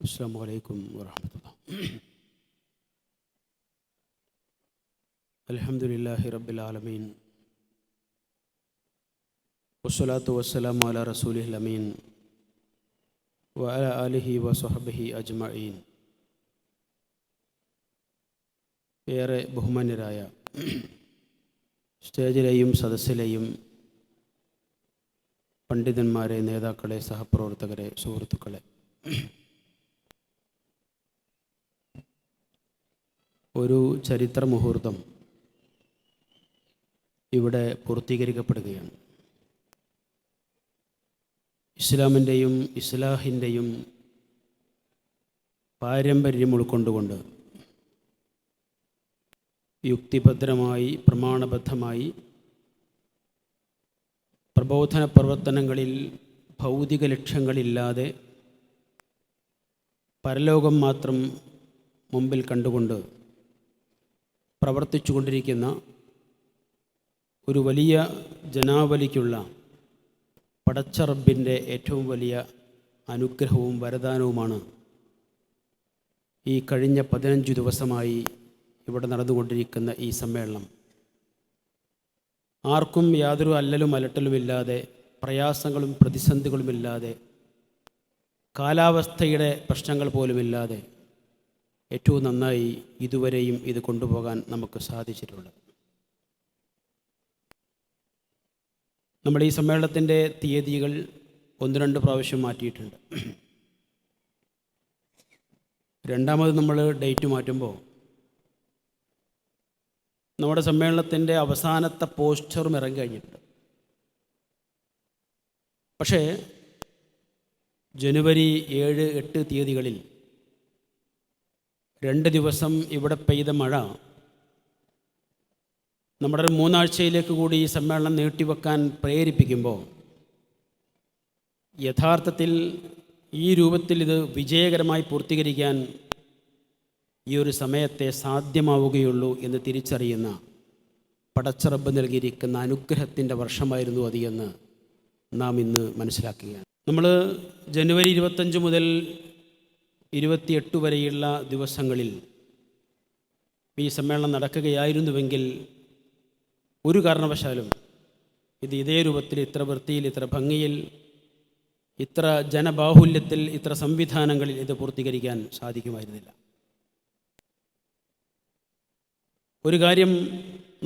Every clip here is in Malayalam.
അസ്സലാമു അലൈക്കും വറഹ്മത്തുള്ളാഹി. അൽഹംദുലില്ലാഹി റബ്ബിൽ ആലമീൻ വസ്സലാത്തു വസ്സലാമു അലാ റസൂലിഹിൽ അമീൻ വഅലാ ആലിഹി വസഹ്ബിഹി അജ്മഈൻ. ഏറെ ബഹുമാന്യരായ സ്റ്റേജിലെയും സദസ്സിലെയും പണ്ഡിതന്മാരെ, നേതാക്കളെ, സഹപ്രവർത്തകരെ, സുഹൃത്തുക്കളെ, ഒരു ചരിത്ര മുഹൂർത്തം ഇവിടെ പൂർത്തീകരിക്കപ്പെടുകയാണ്. ഇസ്ലാമിൻ്റെയും ഇസ്ലാഹിൻ്റെയും പാരമ്പര്യം ഉൾക്കൊണ്ടുകൊണ്ട് യുക്തിഭദ്രമായി, പ്രമാണബദ്ധമായി പ്രബോധന പ്രവർത്തനങ്ങളിൽ ഭൗതിക ലക്ഷ്യങ്ങളില്ലാതെ പരലോകം മാത്രം മുമ്പിൽ കണ്ടുകൊണ്ട് പ്രവർത്തിച്ചു കൊണ്ടിരിക്കുന്ന ഒരു വലിയ ജനാവലിക്കുള്ള പടച്ച റബ്ബിൻ്റെ ഏറ്റവും വലിയ അനുഗ്രഹവും വരദാനവുമാണ് ഈ കഴിഞ്ഞ 15 ദിവസമായി ഇവിടെ നടന്നുകൊണ്ടിരിക്കുന്ന ഈ സമ്മേളനം. ആർക്കും യാതൊരു അല്ലലും അലട്ടലുമില്ലാതെ, പ്രയാസങ്ങളും പ്രതിസന്ധികളുമില്ലാതെ, കാലാവസ്ഥയുടെ പ്രശ്നങ്ങൾ പോലുമില്ലാതെ ഏറ്റവും നന്നായി ഇതുവരെയും ഇത് കൊണ്ടുപോകാൻ നമുക്ക് സാധിച്ചിട്ടുണ്ട്. നമ്മൾ ഈ സമ്മേളനത്തിൻ്റെ തീയതികൾ 1-2 പ്രാവശ്യം മാറ്റിയിട്ടുണ്ട്. രണ്ടാമത് നമ്മൾ ഡേറ്റ് മാറ്റുമ്പോൾ നമ്മുടെ സമ്മേളനത്തിൻ്റെ അവസാനത്തെ പോസ്റ്ററും ഇറങ്ങി കഴിഞ്ഞിട്ടുണ്ട്. പക്ഷേ ജനുവരി 7-8 തീയതികളിൽ 2 ദിവസം ഇവിടെ പെയ്ത മഴ നമ്മുടെ 3 ആഴ്ചയിലേക്ക് കൂടി ഈ സമ്മേളനം നീട്ടിവെക്കാൻ പ്രേരിപ്പിക്കുമ്പോൾ യഥാർത്ഥത്തിൽ ഈ രൂപത്തിൽ ഇത് വിജയകരമായി പൂർത്തീകരിക്കാൻ ഈ ഒരു സമയത്തെ സാധ്യമാവുകയുള്ളൂ എന്ന് തിരിച്ചറിയുന്ന പടച്ച റബ്ബ് നൽകിയിരിക്കുന്ന അനുഗ്രഹത്തിൻ്റെ വർഷമായിരുന്നു അത് എന്ന് നാം ഇന്ന് മനസ്സിലാക്കുകയാണ്. നമ്മൾ ജനുവരി 25 മുതൽ 28 വരെയുള്ള ദിവസങ്ങളിൽ ഈ സമ്മേളനം നടക്കുകയായിരുന്നുവെങ്കിൽ ഒരു കാരണവശാലും ഇത് ഇതേ രൂപത്തിൽ, ഇത്ര വൃത്തിയിൽ, ഇത്ര ഭംഗിയിൽ, ഇത്ര ജനബാഹുല്യത്തിൽ, ഇത്ര സംവിധാനങ്ങളിൽ ഇത് പൂർത്തീകരിക്കാൻ സാധിക്കുമായിരുന്നില്ല. ഒരു കാര്യം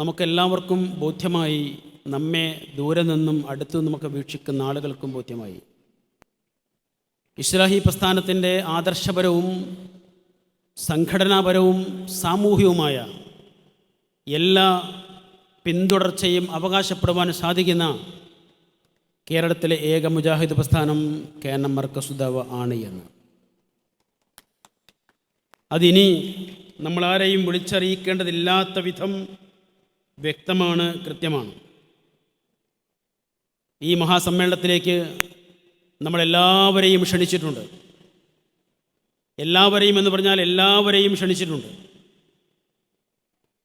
നമുക്കെല്ലാവർക്കും ബോധ്യമായി, നമ്മെ ദൂരെ നിന്നും അടുത്തു നിന്നുമൊക്കെ വീക്ഷിക്കുന്ന ആളുകൾക്കും ബോധ്യമായി. ഇസ്ലാഹി പ്രസ്ഥാനത്തിൻ്റെ ആദർശപരവും സംഘടനാപരവും സാമൂഹികവുമായ എല്ലാ പിന്തുടർച്ചയും അവകാശപ്പെടുവാൻ സാധിക്കുന്ന കേരളത്തിലെ ഏക മുജാഹിദ് പ്രസ്ഥാനം KNM മർക്കസ് ദഅവ ആണ് എന്ന് അതിനി നമ്മളാരെയും വിളിച്ചറിയിക്കേണ്ടതില്ലാത്ത വിധം വ്യക്തമാണ്, കൃത്യമാണ്. ഈ മഹാസമ്മേളനത്തിലേക്ക് നമ്മളെല്ലാവരെയും ക്ഷണിച്ചിട്ടുണ്ട്. എല്ലാവരെയും എന്ന് പറഞ്ഞാൽ എല്ലാവരെയും ക്ഷണിച്ചിട്ടുണ്ട്.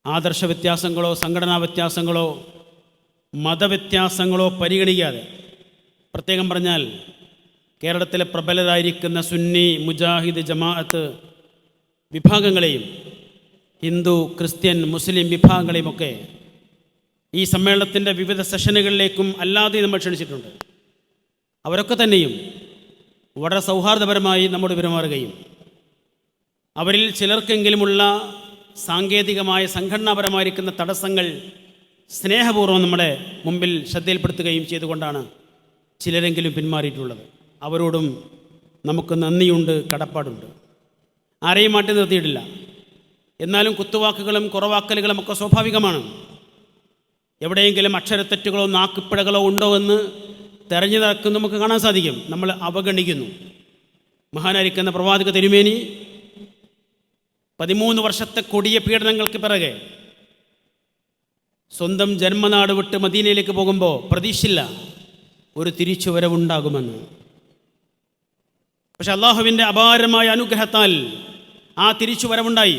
ആദർശ വ്യത്യാസങ്ങളോ സംഘടനാ വ്യത്യാസങ്ങളോ മതവ്യത്യാസങ്ങളോ പരിഗണിക്കാതെ, പ്രത്യേകം പറഞ്ഞാൽ കേരളത്തിലെ പ്രബലരായിരിക്കുന്ന സുന്നി, മുജാഹിദ്, ജമാഅത്ത് വിഭാഗങ്ങളെയും ഹിന്ദു, ക്രിസ്ത്യൻ, മുസ്ലിം വിഭാഗങ്ങളെയുമൊക്കെ ഈ സമ്മേളനത്തിൻ്റെ വിവിധ സെഷനുകളിലേക്കും അല്ലാതെ നമ്മൾ ക്ഷണിച്ചിട്ടുണ്ട്. അവരൊക്കെ തന്നെയും വളരെ സൗഹാർദ്ദപരമായി നമ്മോട് പെരുമാറുകയും അവരിൽ ചിലർക്കെങ്കിലുമുള്ള സാങ്കേതികമായ സംഘടനാപരമായിരിക്കുന്ന തടസ്സങ്ങൾ സ്നേഹപൂർവ്വം നമ്മുടെ മുമ്പിൽ ശ്രദ്ധയിൽപ്പെടുത്തുകയും ചെയ്തുകൊണ്ടാണ് ചിലരെങ്കിലും പിന്മാറിയിട്ടുള്ളത്. അവരോടും നമുക്ക് നന്ദിയുണ്ട്, കടപ്പാടുണ്ട്. ആരെയും മാറ്റി നിർത്തിയിട്ടില്ല. എന്നാലും കുത്തുവാക്കുകളും കുറവാക്കലുകളും ഒക്കെ സ്വാഭാവികമാണ്. എവിടെയെങ്കിലും അക്ഷരത്തെറ്റുകളോ നാക്കുപ്പിഴകളോ ഉണ്ടോ എന്ന് തെരഞ്ഞു നടക്കുന്ന നമുക്ക് കാണാൻ സാധിക്കും. നമ്മൾ അവഗണിക്കുന്നു. മഹാനായിരിക്കുന്ന പ്രവാചക തിരുമേനി 13 വർഷത്തെ കൊടിയ പീഡനങ്ങൾക്ക് പിറകെ സ്വന്തം ജന്മനാട് വിട്ട് മദീനയിലേക്ക് പോകുമ്പോൾ പ്രതീക്ഷിച്ചില്ല ഒരു തിരിച്ചുവരവുണ്ടാകുമെന്ന്. പക്ഷെ അള്ളാഹുവിൻ്റെ അപാരമായ അനുഗ്രഹത്താൽ ആ തിരിച്ചുവരവുണ്ടായി.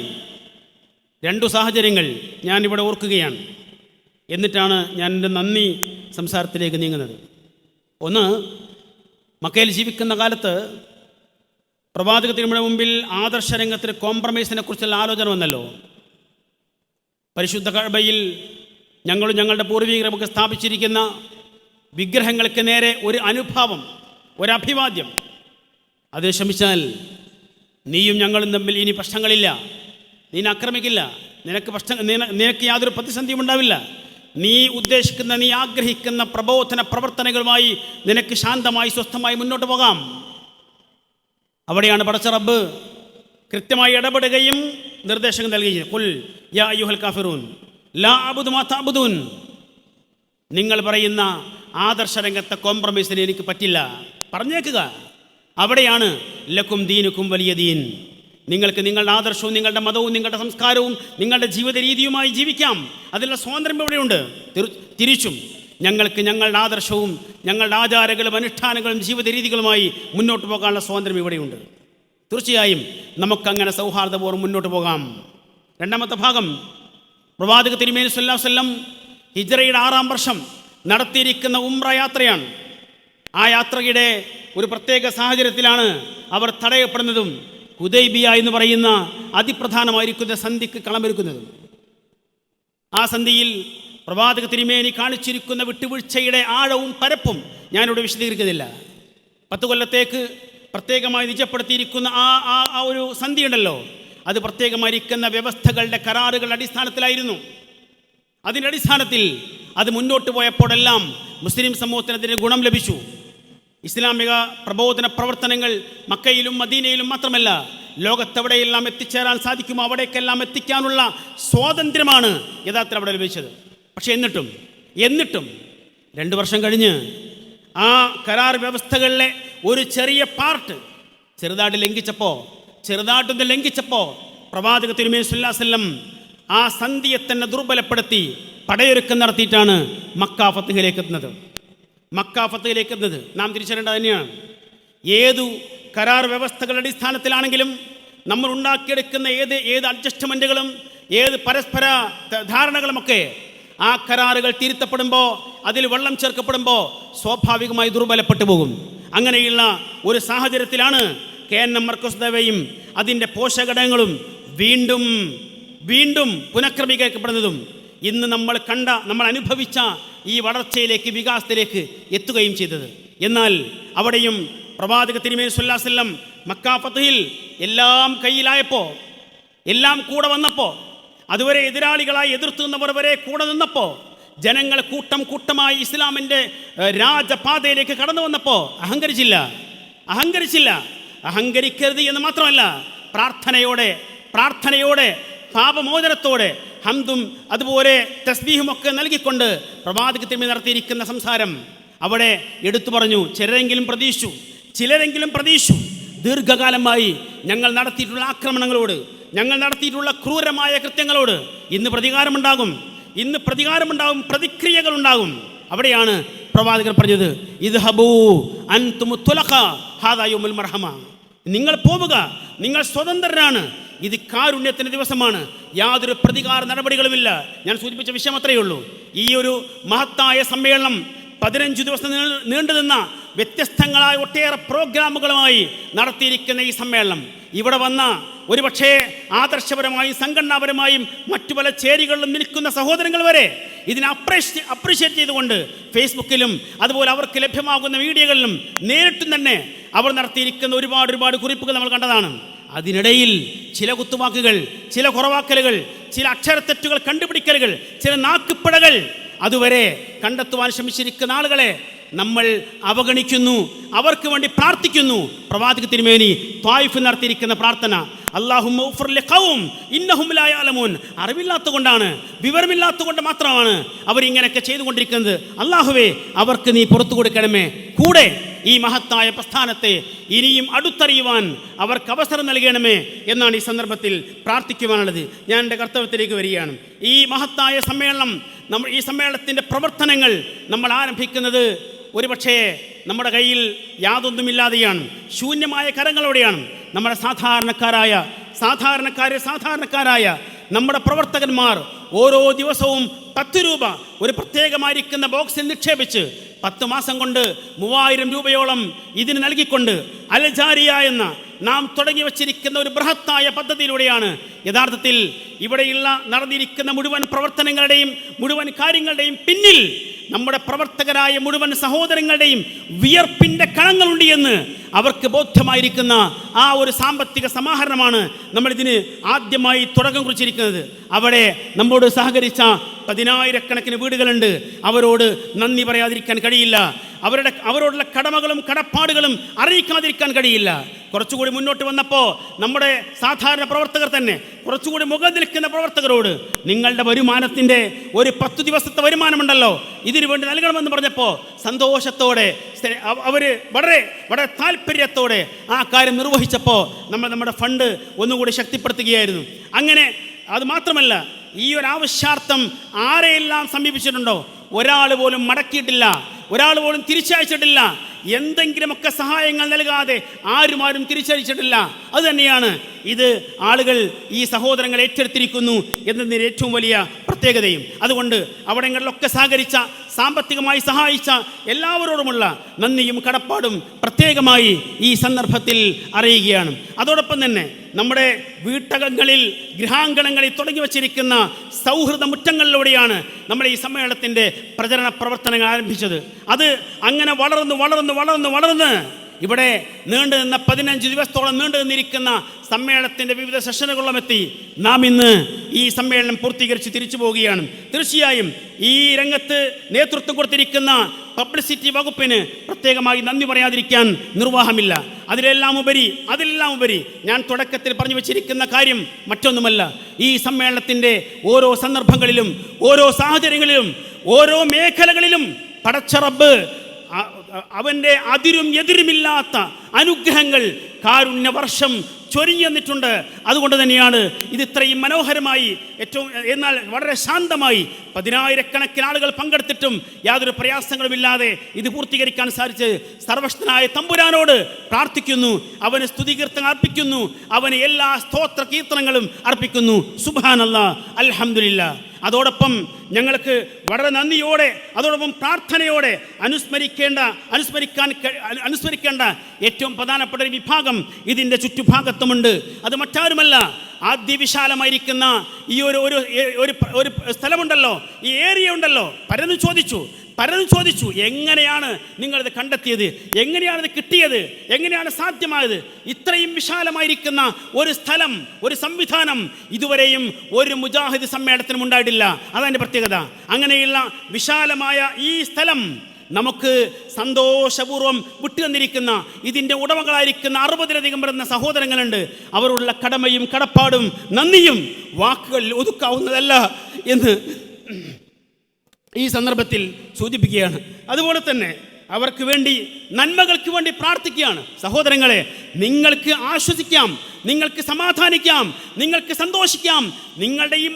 2 സാഹചര്യങ്ങൾ ഞാനിവിടെ ഓർക്കുകയാണ്. എന്നിട്ടാണ് ഞാൻ എൻ്റെ നന്ദി സംസാരത്തിലേക്ക് നീങ്ങുന്നത്. ഒന്ന്, മക്കയിൽ ജീവിക്കുന്ന കാലത്ത് പ്രവാചക തിരുമേനിയുടെ മുമ്പിൽ ആദർശരംഗത്തിന് കോംപ്രമൈസിനെ കുറിച്ചുള്ള ആലോചന വന്നല്ലോ. പരിശുദ്ധ കഅബയിൽ ഞങ്ങളും ഞങ്ങളുടെ പൂർവികരൊക്കെ സ്ഥാപിച്ചിരിക്കുന്ന വിഗ്രഹങ്ങൾക്ക് നേരെ ഒരു അനുഭാവം, ഒരഭിവാദ്യം, അത് ശമിച്ചാൽ നീയും ഞങ്ങളും തമ്മിൽ ഇനി പ്രശ്നങ്ങളില്ല, നീ ആക്രമിക്കില്ല, നിനക്ക് യാതൊരു പ്രതിസന്ധിയും ഉണ്ടാവില്ല, നീ ഉദ്ദേശിക്കുന്ന, നീ ആഗ്രഹിക്കുന്ന പ്രബോധന പ്രവർത്തനങ്ങളുമായി നിനക്ക് ശാന്തമായി സ്വസ്ഥമായി മുന്നോട്ട് പോകാം. അവിടെയാണ് പടച്ച റബ്ബ് കൃത്യമായി ഇടപെടുകയും നിർദ്ദേശങ്ങൾ നൽകുകയും. ഖുൽ യാ അയ്യുഹൽ കാഫിറൂൻ ലാ അഅ്ബുദു മാ തഅ്ബുദൂൻ, നിങ്ങൾ പറയുന്ന ആദർശരംഗത്തെ കോംപ്രമൈസിന് എനിക്ക് പറ്റില്ല, പറഞ്ഞേക്കുക. അവിടെയാണ് ലക്കും ദീനുക്കും വലിയ ദീൻ, നിങ്ങൾക്ക് നിങ്ങളുടെ ആദർശവും നിങ്ങളുടെ മതവും നിങ്ങളുടെ സംസ്കാരവും നിങ്ങളുടെ ജീവിത രീതിയുമായി ജീവിക്കാം, അതിനുള്ള സ്വാതന്ത്ര്യം ഇവിടെയുണ്ട്. തിരിച്ചും ഞങ്ങൾക്ക് ഞങ്ങളുടെ ആദർശവും ഞങ്ങളുടെ ആചാരങ്ങളും അനുഷ്ഠാനങ്ങളും ജീവിത രീതികളുമായി മുന്നോട്ട് പോകാനുള്ള സ്വാതന്ത്ര്യം ഇവിടെയുണ്ട്. തീർച്ചയായും നമുക്കങ്ങനെ സൗഹാർദ്ദപൂർവ്വം മുന്നോട്ട് പോകാം. രണ്ടാമത്തെ ഭാഗം പ്രവാചക തിരുമേനി സ്വല്ലല്ലാഹു അലൈഹി വസല്ലം ഹിജ്റയുടെ 6-ാം വർഷം നടത്തിയിരിക്കുന്ന ഉംറ യാത്രയാണ്. ആ യാത്രയുടെ ഒരു പ്രത്യേക സാഹചര്യത്തിലാണ് അവർ തടയപ്പെടുന്നതും ഹുദൈബിയ എന്ന് പറയുന്ന അതിപ്രധാനമായിരിക്കുന്ന സന്ധിക്ക് കളമൊരുക്കുന്നതും. ആ സന്ധിയിൽ പ്രവാചക തിരുമേനി കാണിച്ചിരിക്കുന്ന വിട്ടുവീഴ്ചയുടെ ആഴവും പരപ്പും ഞാനിവിടെ വിശദീകരിക്കുന്നില്ല. 10 കൊല്ലത്തേക്ക് പ്രത്യേകമായി നിജപ്പെടുത്തിയിരിക്കുന്ന ആ ഒരു സന്ധി ഉണ്ടല്ലോ, അത് പ്രത്യേകമായിരിക്കുന്ന വ്യവസ്ഥകളുടെ കരാറുകളുടെ അടിസ്ഥാനത്തിലായിരുന്നു. അതിൻ്റെ അടിസ്ഥാനത്തിൽ അത് മുന്നോട്ട് പോയപ്പോഴെല്ലാം മുസ്ലിം സമൂഹത്തിന് അതിന് ഗുണം ലഭിച്ചു. ഇസ്ലാമിക പ്രബോധന പ്രവർത്തനങ്ങൾ മക്കയിലും മദീനയിലും മാത്രമല്ല, ലോകത്തെവിടെയെല്ലാം എത്തിച്ചേരാൻ സാധിക്കുമോ അവിടേക്കെല്ലാം എത്തിക്കാനുള്ള സ്വാതന്ത്ര്യമാണ് യഥാർത്ഥത്തിൽ അവിടെ ലഭിച്ചത്. പക്ഷേ എന്നിട്ടും 2 വർഷം കഴിഞ്ഞ് ആ കരാർ വ്യവസ്ഥകളിലെ ഒരു ചെറിയ പാർട്ട് ചെറുതായിട്ടൊന്ന് ലംഘിച്ചപ്പോൾ പ്രവാചക തിരുമേനി സ്വല്ലല്ലാഹു അലൈഹി വസല്ലം ആ സന്ധിയെ തന്നെ ദുർബലപ്പെടുത്തി പടയൊരുക്കം നടത്തിയിട്ടാണ് മക്ക ഫത്ഹിലേക്ക് എത്തുന്നത്. നാം തിരിച്ചറിയേണ്ടത് തന്നെയാണ്. ഏതു കരാർ വ്യവസ്ഥകളുടെ അടിസ്ഥാനത്തിലാണെങ്കിലും നമ്മൾ ഉണ്ടാക്കിയെടുക്കുന്ന ഏത് അഡ്ജസ്റ്റ്മെൻറ്റുകളും ഏത് പരസ്പര ധാരണകളുമൊക്കെ ആ കരാറുകൾ തിരുത്തപ്പെടുമ്പോൾ, അതിൽ വെള്ളം ചേർക്കപ്പെടുമ്പോൾ സ്വാഭാവികമായി ദുർബലപ്പെട്ടു പോകും. അങ്ങനെയുള്ള ഒരു സാഹചര്യത്തിലാണ് KNM മർക്കസ് ദവയും അതിൻ്റെ പോഷകഘടകങ്ങളും വീണ്ടും പുനഃക്രമീകരിക്കപ്പെടുന്നതും ഇന്ന് നമ്മൾ അനുഭവിച്ച ഈ വളർച്ചയിലേക്ക്, വികാസത്തിലേക്ക് എത്തുകയും ചെയ്തത്. എന്നാൽ അവിടെയും പ്രവാചക തിരുമേനി സ്വല്ലല്ലാഹു അലൈഹി വസല്ലം മക്ക ഫത്ഹിൽ എല്ലാം കയ്യിലായപ്പോൾ, എല്ലാം കൂടെ വന്നപ്പോൾ, അതുവരെ എതിരാളികളായി എതിർത്തു നിന്നവർ വരെ കൂടെ നിന്നപ്പോൾ, ജനങ്ങൾ കൂട്ടമായി ഇസ്ലാമിൻ്റെ രാജപാതയിലേക്ക് കടന്നു വന്നപ്പോൾ അഹങ്കരിക്കരുത് എന്ന് മാത്രമല്ല, പ്രാർത്ഥനയോടെ പാപമോചനത്തോടെ ഹംദും അതുപോലെ തസ്ബീഹുമൊക്കെ നൽകിക്കൊണ്ട് പ്രവാചക തിരുമേനി നടത്തിയിരിക്കുന്ന സംസാരം അവിടെ എടുത്തു പറഞ്ഞു. ചിലരെങ്കിലും പ്രതീക്ഷിച്ചു ദീർഘകാലമായി ഞങ്ങൾ നടത്തിയിട്ടുള്ള ആക്രമണങ്ങളോട്, ഞങ്ങൾ നടത്തിയിട്ടുള്ള ക്രൂരമായ കൃത്യങ്ങളോട് ഇന്ന് പ്രതികാരമുണ്ടാകും, പ്രതിക്രിയകളുണ്ടാകും. അവിടെയാണ് പ്രവാചകർ പറഞ്ഞത്, ഇദ്ഹബൂ അൻതും തുലഖാ ഹാദാ യൗമുൽ മർഹമ, നിങ്ങൾ പോവുക, നിങ്ങൾ സ്വതന്ത്രരാണ്, ഇത് കാരുണ്യത്തിൻ്റെ ദിവസമാണ്, യാതൊരു പ്രതികാര നടപടികളുമില്ല. ഞാൻ സൂചിപ്പിച്ച വിഷയം അത്രയേ ഉള്ളൂ. ഈ ഒരു മഹത്തായ സമ്മേളനം 15 ദിവസം നീണ്ടുനിന്ന വ്യത്യസ്തങ്ങളായ ഒട്ടേറെ പ്രോഗ്രാമുകളുമായി നടത്തിയിരിക്കുന്ന ഈ സമ്മേളനം ഇവിടെ വന്ന ഒരുപക്ഷേ ആദർശപരമായും സംഘടനാപരമായും മറ്റു പല ചേരികളിലും നിൽക്കുന്ന സഹോദരങ്ങൾ വരെ ഇതിനെ അപ്രീഷിയേറ്റ് ചെയ്തുകൊണ്ട് ഫേസ്ബുക്കിലും അതുപോലെ അവർക്ക് ലഭ്യമാകുന്ന മീഡിയകളിലും നേരിട്ടും തന്നെ അവർ നടത്തിയിരിക്കുന്ന ഒരുപാട് കുറിപ്പുകൾ നമ്മൾ കണ്ടതാണ്. അതിനിടയിൽ ചില കുത്തുവാക്കുകൾ, ചില കുറവാക്കലുകൾ, ചില അക്ഷരത്തെറ്റുകൾ, കണ്ടുപിടിക്കലുകൾ, ചില നാക്കുപ്പിഴകൾ അതുവരെ കണ്ടെത്തുവാൻ ശ്രമിച്ചിരിക്കുന്ന ആളുകളെ നമ്മൾ അവഗണിക്കുന്നു, അവർക്ക് വേണ്ടി പ്രാർത്ഥിക്കുന്നു. പ്രവാചക തിരുമേനി ത്വായിഫ് നടത്തിയിരിക്കുന്ന പ്രാർത്ഥന, അല്ലാഹുമ്മ ഉഗ്ഫിർ ലഖൗം ഇന്നഹും ലാ യഅലമൂൻ, അറിവില്ലാത്തതുകൊണ്ടാണ്, വിവരമില്ലാത്തതുകൊണ്ട് മാത്രമാണ് അവരിങ്ങനെയൊക്കെ ചെയ്തുകൊണ്ടിരിക്കുന്നത്. അല്ലാഹുവേ, അവർക്ക് നീ പുറത്തു കൊടുക്കണമേ. കൂടെ ഈ മഹത്തായ പ്രസ്ഥാനത്തെ ഇനിയും അടുത്തറിയുവാൻ അവർക്ക് അവസരം നൽകണമേ എന്നാണ് ഈ സന്ദർഭത്തിൽ പ്രാർത്ഥിക്കുവാനുള്ളത്. ഞാൻ എൻ്റെ കർത്തവ്യത്തിലേക്ക് വരികയാണ്. ഈ മഹത്തായ സമ്മേളനം, ഈ സമ്മേളനത്തിൻ്റെ പ്രവർത്തനങ്ങൾ നമ്മൾ ആരംഭിക്കുന്നത് ഒരുപക്ഷേ നമ്മുടെ കയ്യിൽ യാതൊന്നുമില്ലാതെയാണ്, ശൂന്യമായ കരങ്ങളോടെയാണ്. നമ്മുടെ സാധാരണക്കാരായ നമ്മുടെ പ്രവർത്തകന്മാർ ഓരോ ദിവസവും 10 രൂപ ഒരു പ്രത്യേകമായിരിക്കുന്ന ബോക്സിൽ നിക്ഷേപിച്ച് 10 മാസം കൊണ്ട് 3000 രൂപയോളം ഇതിന് നൽകിക്കൊണ്ട് അൽ ജാരിയ എന്ന നാം തുടങ്ങി വച്ചിരിക്കുന്ന ഒരു ബൃഹത്തായ പദ്ധതിയിലൂടെയാണ് യഥാർത്ഥത്തിൽ ഇവിടെയുള്ള നടന്നിരിക്കുന്ന മുഴുവൻ പ്രവർത്തനങ്ങളുടെയും മുഴുവൻ കാര്യങ്ങളുടെയും പിന്നിൽ നമ്മുടെ പ്രവർത്തകരായ മുഴുവൻ സഹോദരങ്ങളുടെയും വിയർപ്പിൻ്റെ കണങ്ങളുണ്ട് എന്ന് അവർക്ക് ബോധ്യമായിരിക്കുന്ന ആ ഒരു സാമ്പത്തിക സമാഹരണമാണ് നമ്മളിതിന് ആദ്യമായി തുടക്കം കുറിച്ചിരിക്കുന്നത്. അവിടെ നമ്മോട് സഹകരിച്ച 10,000-കണക്കിന് വീടുകളുണ്ട്. അവരോട് നന്ദി പറയാതിരിക്കാൻ കഴിയില്ല. അവരോടുള്ള കടമകളും കടപ്പാടുകളും അറിയിക്കാതിരിക്കാൻ കഴിയില്ല. കുറച്ചുകൂടി മുന്നോട്ട് വന്നപ്പോൾ നമ്മുടെ സാധാരണ പ്രവർത്തകർ തന്നെ കുറച്ചുകൂടി മുഖം നിൽക്കുന്ന പ്രവർത്തകരോട് നിങ്ങളുടെ വരുമാനത്തിൻ്റെ ഒരു 10 ദിവസത്തെ വരുമാനമുണ്ടല്ലോ, ഇതിനു വേണ്ടി നൽകണമെന്ന് പറഞ്ഞപ്പോൾ സന്തോഷത്തോടെ അവർ വളരെ വളരെ താല്പര്യത്തോടെ ആ കാര്യം നിർവഹിച്ചപ്പോൾ നമ്മുടെ ഫണ്ട് ഒന്നുകൂടി ശക്തിപ്പെടുത്തുകയായിരുന്നു. അങ്ങനെ അത് മാത്രമല്ല, ഈ ഒരു ആവശ്യാർത്ഥം ആരെയെല്ലാം സമീപിച്ചിട്ടുണ്ടോ ഒരാൾ പോലും മടക്കിയിട്ടില്ല, ഒരാൾ പോലും തിരിച്ചയച്ചിട്ടില്ല. എന്തെങ്കിലുമൊക്കെ സഹായങ്ങൾ നൽകാതെ ആരും തിരിച്ചയച്ചിട്ടില്ല. അതുതന്നെയാണ് ഇത് ആളുകൾ ഈ സഹോദരങ്ങൾ ഏറ്റെടുത്തിരിക്കുന്നു എന്നതിൻ്റെ ഏറ്റവും വലിയ പ്രത്യേകതയും. അതുകൊണ്ട് അവിടങ്ങളിലൊക്കെ സഹകരിച്ച, സാമ്പത്തികമായി സഹായിച്ച എല്ലാവരോടുമുള്ള നന്ദിയും കടപ്പാടും പ്രത്യേകമായി ഈ സന്ദർഭത്തിൽ അറിയുകയാണ്. അതോടൊപ്പം തന്നെ നമ്മുടെ വീട്ടകങ്ങളിൽ, ഗൃഹാങ്കണങ്ങളിൽ തുടങ്ങി വച്ചിരിക്കുന്ന സൗഹൃദ മുറ്റങ്ങളിലൂടെയാണ് നമ്മൾ ഈ സമ്മേളനത്തിൻ്റെ പ്രചരണ പ്രവർത്തനങ്ങൾ ആരംഭിച്ചത്. അത് അങ്ങനെ വളർന്ന് ഇവിടെ നീണ്ടു നിന്ന 15 ദിവസത്തോളം നീണ്ടു നിന്നിരിക്കുന്ന സമ്മേളനത്തിൻ്റെ വിവിധ സെഷനുകളും എത്തി നാം ഇന്ന് ഈ സമ്മേളനം പൂർത്തീകരിച്ച് തിരിച്ചു പോവുകയാണ്. തീർച്ചയായും ഈ രംഗത്ത് നേതൃത്വം കൊടുത്തിരിക്കുന്ന പബ്ലിസിറ്റി വകുപ്പിന് പ്രത്യേകമായി നന്ദി പറയാതിരിക്കാൻ നിർവാഹമില്ല. അതിലെല്ലാം ഉപരി ഞാൻ തുടക്കത്തിൽ പറഞ്ഞു വെച്ചിരിക്കുന്ന കാര്യം മറ്റൊന്നുമല്ല. ഈ സമ്മേളനത്തിൻ്റെ ഓരോ സന്ദർഭങ്ങളിലും, ഓരോ സാഹചര്യങ്ങളിലും, ഓരോ മേഖലകളിലും പടച്ച റബ്ബ് അവൻ്റെ അതിരും എതിരുമില്ലാത്ത അനുഗ്രഹങ്ങൾ, കാരുണ്യവർഷം ചൊരിഞ്ഞെന്നിട്ടുണ്ട്. അതുകൊണ്ട് തന്നെയാണ് ഇത് ഇത്രയും മനോഹരമായി, എന്നാൽ വളരെ ശാന്തമായി 10,000-കണക്കിന് ആളുകൾ പങ്കെടുത്തിട്ടും യാതൊരു പ്രയാസങ്ങളുമില്ലാതെ ഇത് പൂർത്തീകരിക്കാൻ സാധിച്ച് സർവശക്തനായ തമ്പുരാനോട് പ്രാർത്ഥിക്കുന്നു. അവന് സ്തുതികീർത്തനം അർപ്പിക്കുന്നു, അവന് എല്ലാ സ്തോത്ര കീർത്തനങ്ങളും അർപ്പിക്കുന്നു. സുബ്ഹാനല്ലാഹ്, അൽഹംദുലില്ലാഹ്. അതോടൊപ്പം ഞങ്ങൾക്ക് വളരെ നന്ദിയോടെ, അതോടൊപ്പം പ്രാർത്ഥനയോടെ അനുസ്മരിക്കേണ്ട ഏറ്റവും പ്രധാനപ്പെട്ട ഒരു വിഭാഗം ഇതിൻ്റെ ചുറ്റുഭാഗത്തുമുണ്ട്. അത് മറ്റാരുമല്ല, ആദ്യവിശാലമായിരിക്കുന്ന ഈ ഒരു സ്ഥലമുണ്ടല്ലോ, ഈ ഏരിയ ഉണ്ടല്ലോ. പലരും ചോദിച്ചു എങ്ങനെയാണ് നിങ്ങളിത് കണ്ടെത്തിയത്, എങ്ങനെയാണിത് കിട്ടിയത്, എങ്ങനെയാണ് സാധ്യമായത്? ഇത്രയും വിശാലമായിരിക്കുന്ന ഒരു സ്ഥലം, ഒരു സംവിധാനം ഇതുവരെയും ഒരു മുജാഹിദ് സമ്മേളനത്തിനും ഉണ്ടായിട്ടില്ല. അതാണ് പ്രത്യേകത. അങ്ങനെയുള്ള വിശാലമായ ഈ സ്ഥലം നമുക്ക് സന്തോഷപൂർവ്വം വിട്ടുതന്നിരിക്കുന്ന ഇതിൻ്റെ ഉടമകളായിരിക്കുന്ന 60-ലധികം വരുന്ന സഹോദരങ്ങളുണ്ട്. അവരോടുള്ള കടമയും കടപ്പാടും നന്ദിയും വാക്കുകളിൽ ഒതുക്കാവുന്നതല്ല എന്ന് ഈ സന്ദർഭത്തിൽ സൂചിപ്പിക്കുകയാണ്. അതുപോലെ തന്നെ അവർക്ക് വേണ്ടി, നന്മകൾക്ക് വേണ്ടി പ്രാർത്ഥിക്കുകയാണ്. സഹോദരങ്ങളെ, നിങ്ങൾക്ക് ആശ്വസിക്കാം, നിങ്ങൾക്ക് സമാധാനിക്കാം, നിങ്ങൾക്ക് സന്തോഷിക്കാം. നിങ്ങളുടെ ഈ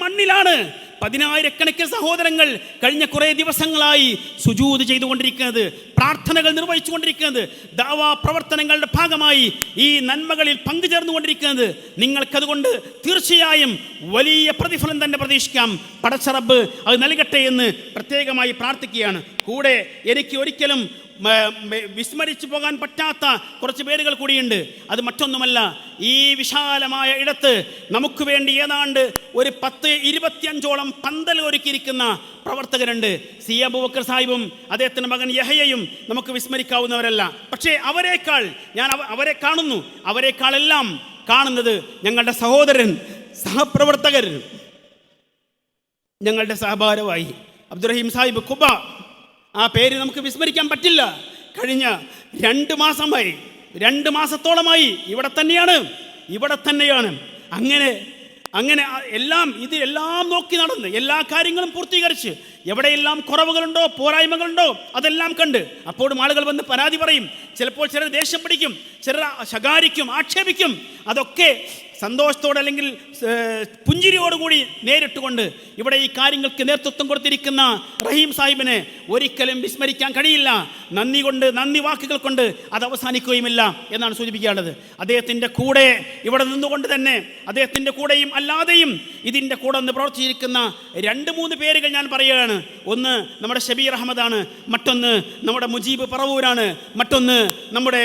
മണ്ണിലാണ് 10,000-കണക്കിന് സഹോദരങ്ങൾ കഴിഞ്ഞ കുറേ ദിവസങ്ങളായി സുജൂദ് ചെയ്തുകൊണ്ടിരിക്കുന്നത്, പ്രാർത്ഥനകൾ നിർവഹിച്ചുകൊണ്ടിരിക്കുന്നത്, ദഅവാ പ്രവർത്തനങ്ങളുടെ ഭാഗമായി ഈ നന്മകളിൽ പങ്കുചേർന്നുകൊണ്ടിരിക്കുന്നത്. നിങ്ങൾക്കതുകൊണ്ട് തീർച്ചയായും വലിയ പ്രതിഫലം തന്നെ പ്രതീക്ഷിക്കാം. പടച്ച റബ്ബ് അത് നൽകട്ടെ എന്ന് പ്രത്യേകമായി പ്രാർത്ഥിക്കുകയാണ്. കൂടെ എനിക്ക് ഒരിക്കലും വിസ്മരിച്ചു പോകാൻ പറ്റാത്ത കുറച്ച് പേരുകൾ കൂടിയുണ്ട്. അത് മറ്റൊന്നുമല്ല, ഈ വിശാലമായ ഇടത്ത് നമുക്ക് വേണ്ടി ഏതാണ്ട് ഒരു 10-25ഓളം പന്തൽ ഒരുക്കിയിരിക്കുന്ന പ്രവർത്തകരുണ്ട്. സി അബൂബക്കർ സാഹിബും അദ്ദേഹത്തിൻ്റെ മകൻ യഹയയും നമുക്ക് വിസ്മരിക്കാവുന്നവരല്ല. പക്ഷേ ഞാൻ അവരെ കാണുന്നു. അവരെക്കാളെല്ലാം കാണുന്നത് ഞങ്ങളുടെ സഹോദരൻ, സഹപ്രവർത്തകർ, ഞങ്ങളുടെ സഹഭാരവായി അബ്ദുറഹീം സാഹിബ് കുബ. ആ പേര് നമുക്ക് വിസ്മരിക്കാൻ പറ്റില്ല. കഴിഞ്ഞ 2 മാസത്തോളമായി ഇവിടെ തന്നെയാണ്. അങ്ങനെ എല്ലാം നോക്കി നടന്ന് എല്ലാ കാര്യങ്ങളും പൂർത്തീകരിച്ച് എവിടെയെല്ലാം കുറവുകളുണ്ടോ, പോരായ്മകളുണ്ടോ അതെല്ലാം കണ്ട് അപ്പോഴും ആളുകൾ വന്ന് പരാതി പറയും. ചിലപ്പോൾ ചിലർ ദേഷ്യം പിടിക്കും, ചിലർ ശകാരിക്കും, ആക്ഷേപിക്കും. അതൊക്കെ സന്തോഷത്തോടെ അല്ലെങ്കിൽ പുഞ്ചിരിയോടുകൂടി നേരിട്ടുകൊണ്ട് ഇവിടെ ഈ കാര്യങ്ങൾക്ക് നേതൃത്വം കൊടുത്തിരിക്കുന്ന റഹീം സാഹിബിനെ ഒരിക്കലും വിസ്മരിക്കാൻ കഴിയില്ല. നന്ദി വാക്കുകൾ കൊണ്ട് അത് അവസാനിക്കുകയുമില്ല എന്നാണ് സൂചിപ്പിക്കേണ്ടത്. അദ്ദേഹത്തിൻ്റെ കൂടെ ഇവിടെ നിന്നുകൊണ്ട് തന്നെ അദ്ദേഹത്തിൻ്റെ കൂടെയും അല്ലാതെയും ഇതിൻ്റെ കൂടെ നിന്ന് പ്രവർത്തിച്ചിരിക്കുന്ന 2-3 പേരുകൾ ഞാൻ പറയുകയാണ്. ഒന്ന് നമ്മുടെ ഷബീർ അഹമ്മദാണ്, മറ്റൊന്ന് നമ്മുടെ മുജീബ് പറവൂരാണ്, മറ്റൊന്ന് നമ്മുടെ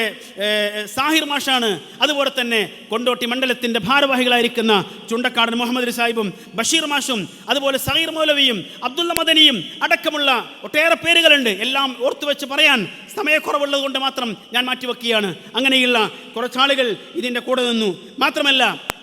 സാഹിർ മാഷാണ്. അതുപോലെ തന്നെ കൊണ്ടോട്ടി മണ്ഡലത്തിൻ്റെ ഭാരവാഹികളായിരിക്കുന്ന ചുണ്ടക്കാടൻ മുഹമ്മദ് സാഹിബും ബഷീർ മാഷും അതുപോലെ സഗീർ മൗലവിയും അബ്ദുള്ള മദനിയും അടക്കമുള്ള ഒട്ടേറെ പേരുകളുണ്ട്. എല്ലാം ഓർത്തുവെച്ച് പറയാൻ സമയക്കുറവുള്ളത് കൊണ്ട് മാത്രം ഞാൻ മാറ്റിവെക്കുകയാണ്. അങ്ങനെയുള്ള കുറച്ചാളുകൾ ഇതിൻ്റെ കൂടെ നിന്നു. മാത്രമല്ല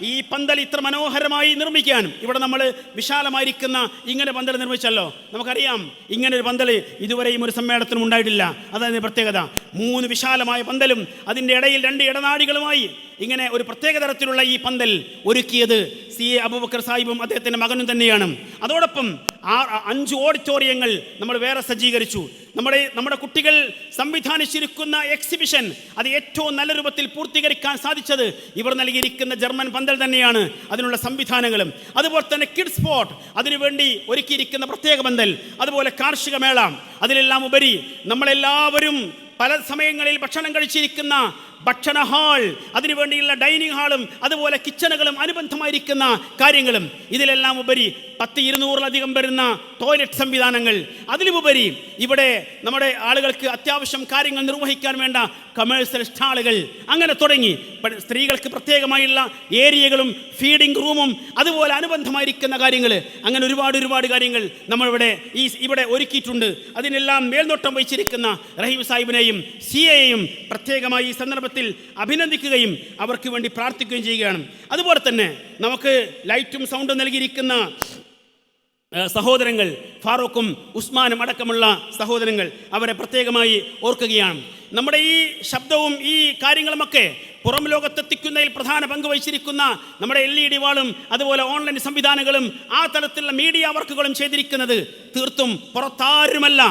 ഈ പന്തൽ ഇത്ര മനോഹരമായി നിർമ്മിക്കാൻ ഇവിടെ നമ്മൾ വിശാലമായിരിക്കുന്ന ഇങ്ങനെ പന്തൽ നിർമ്മിച്ചല്ലോ. നമുക്കറിയാം ഇങ്ങനെ ഒരു പന്തൽ ഇതുവരെയും ഒരു സമ്മേളനത്തിനും ഉണ്ടായിട്ടില്ല. അതാണ് പ്രത്യേകത. 3 വിശാലമായ പന്തലും അതിൻ്റെ ഇടയിൽ 2 ഇടനാഴികളുമായി ഇങ്ങനെ ഒരു പ്രത്യേക തരത്തിലുള്ള ഈ പന്തൽ ഒരുക്കിയത് CA അബൂബക്കർ സാഹിബും അദ്ദേഹത്തിൻ്റെ മകനും തന്നെയാണ്. അതോടൊപ്പം 5 ഓഡിറ്റോറിയങ്ങൾ നമ്മൾ വേറെ സജ്ജീകരിച്ചു. നമ്മുടെ കുട്ടികൾ സംവിധാനിച്ചിരിക്കുന്ന എക്സിബിഷൻ അത് ഏറ്റവും നല്ല രൂപത്തിൽ പൂർത്തീകരിക്കാൻ സാധിച്ചത് ഇവർ നൽകിയിരിക്കുന്ന ജർമ്മൻ പന്തൽ തന്നെയാണ്. അതിനുള്ള സംവിധാനങ്ങളും അതുപോലെ തന്നെ കിഡ്സ് സ്പോട്ട് അതിനുവേണ്ടി ഒരുക്കിയിരിക്കുന്ന പ്രത്യേക പന്തൽ, അതുപോലെ കാർഷിക മേള, അതിലെല്ലാം ഉപരി നമ്മളെല്ലാവരും പല സമയങ്ങളിൽ ഭക്ഷണം കഴിച്ചിരിക്കുന്ന ഭക്ഷണ ഹാൾ, അതിനുവേണ്ടിയുള്ള ഡൈനിങ് ഹാളും അതുപോലെ കിച്ചണുകളും അനുബന്ധമായിരിക്കുന്ന കാര്യങ്ങളും, ഇതിലെല്ലാം ഉപരി 10-200-ലധികം വരുന്ന ടോയ്ലറ്റ് സംവിധാനങ്ങൾ, അതിലുപരി ഇവിടെ നമ്മുടെ ആളുകൾക്ക് അത്യാവശ്യം കാര്യങ്ങൾ നിർവഹിക്കാൻ വേണ്ട കമേഴ്സ്യൽ സ്റ്റാളുകൾ, അങ്ങനെ തുടങ്ങി സ്ത്രീകൾക്ക് പ്രത്യേകമായുള്ള ഏരിയകളും ഫീഡിംഗ് റൂമും അതുപോലെ അനുബന്ധമായിരിക്കുന്ന കാര്യങ്ങൾ, അങ്ങനെ ഒരുപാട് കാര്യങ്ങൾ ഇവിടെ ഒരുക്കിയിട്ടുണ്ട്. അതിനെല്ലാം മേൽനോട്ടം വഹിച്ചിരിക്കുന്ന റഹീം സാഹിബിനെയും CAയെയും പ്രത്യേകമായി ഈ സന്ദർഭത്തിൽ അഭിനന്ദിക്കുകയും അവർക്ക് വേണ്ടി പ്രാർത്ഥിക്കുകയും ചെയ്യുകയാണ്. അതുപോലെ തന്നെ നമുക്ക് ലൈറ്റും സൗണ്ടും നൽകിയിരിക്കുന്ന സഹോദരങ്ങൾ ഫാറൂഖും ഉസ്മാനും അടക്കമുള്ള സഹോദരങ്ങൾ, അവരെ പ്രത്യേകമായി ഓർക്കുകയാണ്. നമ്മുടെ ഈ ശബ്ദവും ഈ കാര്യങ്ങളുമൊക്കെ പുറം ലോകത്തെത്തിക്കുന്നതിൽ പ്രധാന പങ്ക് വഹിച്ചിരിക്കുന്ന നമ്മുടെ LED വാളും അതുപോലെ ഓൺലൈൻ സംവിധാനങ്ങളും ആ തരത്തിലുള്ള മീഡിയ വർക്കുകളും ചെയ്തിരിക്കുന്നത് തീർത്തും പുറത്താരുമല്ല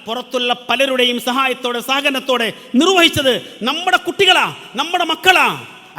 പുറത്തുള്ള പലരുടെയും സഹായത്തോടെ സഹകരണത്തോടെ നിർവഹിച്ചത് നമ്മുടെ കുട്ടികളാ, നമ്മുടെ മക്കളാ.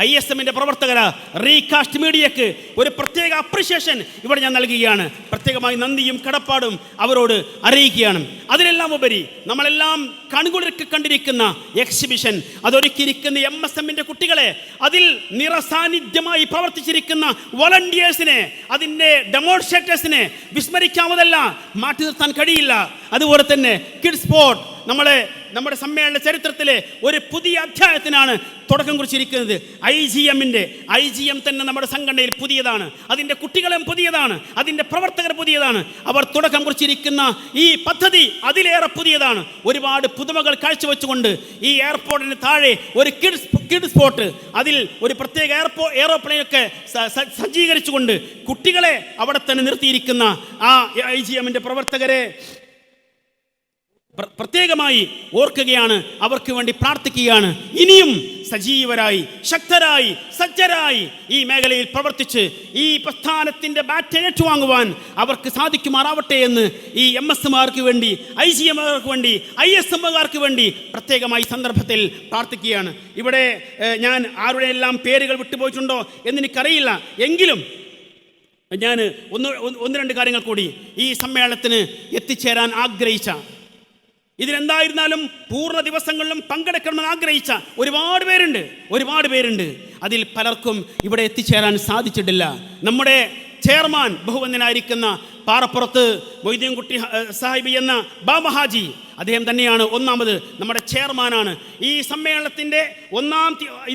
ISMന്റെ പ്രവർത്തകരാ. റീകാസ്റ്റ് മീഡിയക്ക് ഒരു പ്രത്യേക അപ്രിഷിയേഷൻ ഇവിടെ ഞാൻ നൽകുകയാണ്. പ്രത്യേകമായി നന്ദിയും കടപ്പാടും അവരോട് അറിയിക്കുകയാണ്. അതിലെല്ലാം ഉപരി നമ്മളെല്ലാം കൺകുളിർക്ക് കണ്ടിരിക്കുന്ന എക്സിബിഷൻ അതൊരുക്കിയിരിക്കുന്ന MSMന്റെ കുട്ടികളെ, അതിൽ നിറസാന്നിധ്യമായി പ്രവർത്തിച്ചിരിക്കുന്ന വോളണ്ടിയേഴ്സിനെ, അതിൻ്റെ ഡെമോൺസ്ട്രേറ്റേഴ്സിനെ വിസ്മരിക്കാവുന്നതല്ല, മാറ്റി നിർത്താൻ കഴിയില്ല. അതുപോലെ തന്നെ കിഡ്സ് സ്പോട്ട് നമ്മുടെ സമ്മേളന ചരിത്രത്തിലെ ഒരു പുതിയ അധ്യായത്തിനാണ് തുടക്കം കുറിച്ചിരിക്കുന്നത്. IGM തന്നെ നമ്മുടെ സംഘടനയിൽ പുതിയതാണ്, അതിൻ്റെ കുട്ടികളും പുതിയതാണ്, അതിൻ്റെ പ്രവർത്തകർ പുതിയതാണ്. അവർ തുടക്കം കുറിച്ചിരിക്കുന്ന ഈ പദ്ധതി അതിലേറെ പുതിയതാണ്. ഒരുപാട് പുതുമകൾ കാഴ്ചവെച്ചുകൊണ്ട് ഈ എയർപോർട്ടിന് താഴെ ഒരു കിഡ്സ് സ്പോട്ട്, അതിൽ ഒരു പ്രത്യേക എയറോപ്ലെയിനൊക്കെ സജ്ജീകരിച്ചുകൊണ്ട് കുട്ടികളെ അവിടെ തന്നെ നിർത്തിയിരിക്കുന്ന ആ IGMന്റെ പ്രവർത്തകരെ പ്രത്യേകമായി ഓർക്കുകയാണ്, അവർക്ക് വേണ്ടി പ്രാർത്ഥിക്കുകയാണ്. ഇനിയും സജീവരായി, ശക്തരായി, സജ്ജരായി ഈ മേഖലയിൽ പ്രവർത്തിച്ച് ഈ പ്രസ്ഥാനത്തിൻ്റെ ബാറ്റ് ഏറ്റുവാങ്ങുവാൻ അവർക്ക് സാധിക്കുമാറാവട്ടെ എന്ന് ഈ MSമാർക്ക് വേണ്ടി, IGMകാർക്ക് വേണ്ടി, ISMകാർക്ക് വേണ്ടി പ്രത്യേകമായി സന്ദർഭത്തിൽ പ്രാർത്ഥിക്കുകയാണ്. ഇവിടെ ഞാൻ ആരുടെ എല്ലാം പേരുകൾ വിട്ടുപോയിട്ടുണ്ടോ എന്നെനിക്കറിയില്ല. എങ്കിലും ഞാൻ ഒന്ന് രണ്ട് കാര്യങ്ങൾ കൂടി ഈ സമ്മേളനത്തിന് എത്തിച്ചേരാൻ ആഗ്രഹിച്ച, ഇതിലെന്തായിരുന്നാലും പൂർണ്ണ ദിവസങ്ങളിലും പങ്കെടുക്കണമെന്ന് ആഗ്രഹിച്ച ഒരുപാട് പേരുണ്ട്. അതിൽ പലർക്കും ഇവിടെ എത്തിച്ചേരാൻ സാധിച്ചിട്ടില്ല. നമ്മുടെ ചെയർമാൻ ബഹുവന്ദനായിരിക്കുന്ന പാറപ്പുറത്ത് മൊയ്തീൻകുട്ടി സാഹിബ് എന്ന ബാബഹാജി, അദ്ദേഹം തന്നെയാണ് ഒന്നാമത് നമ്മുടെ ചെയർമാനാണ്. ഈ സമ്മേളനത്തിൻ്റെ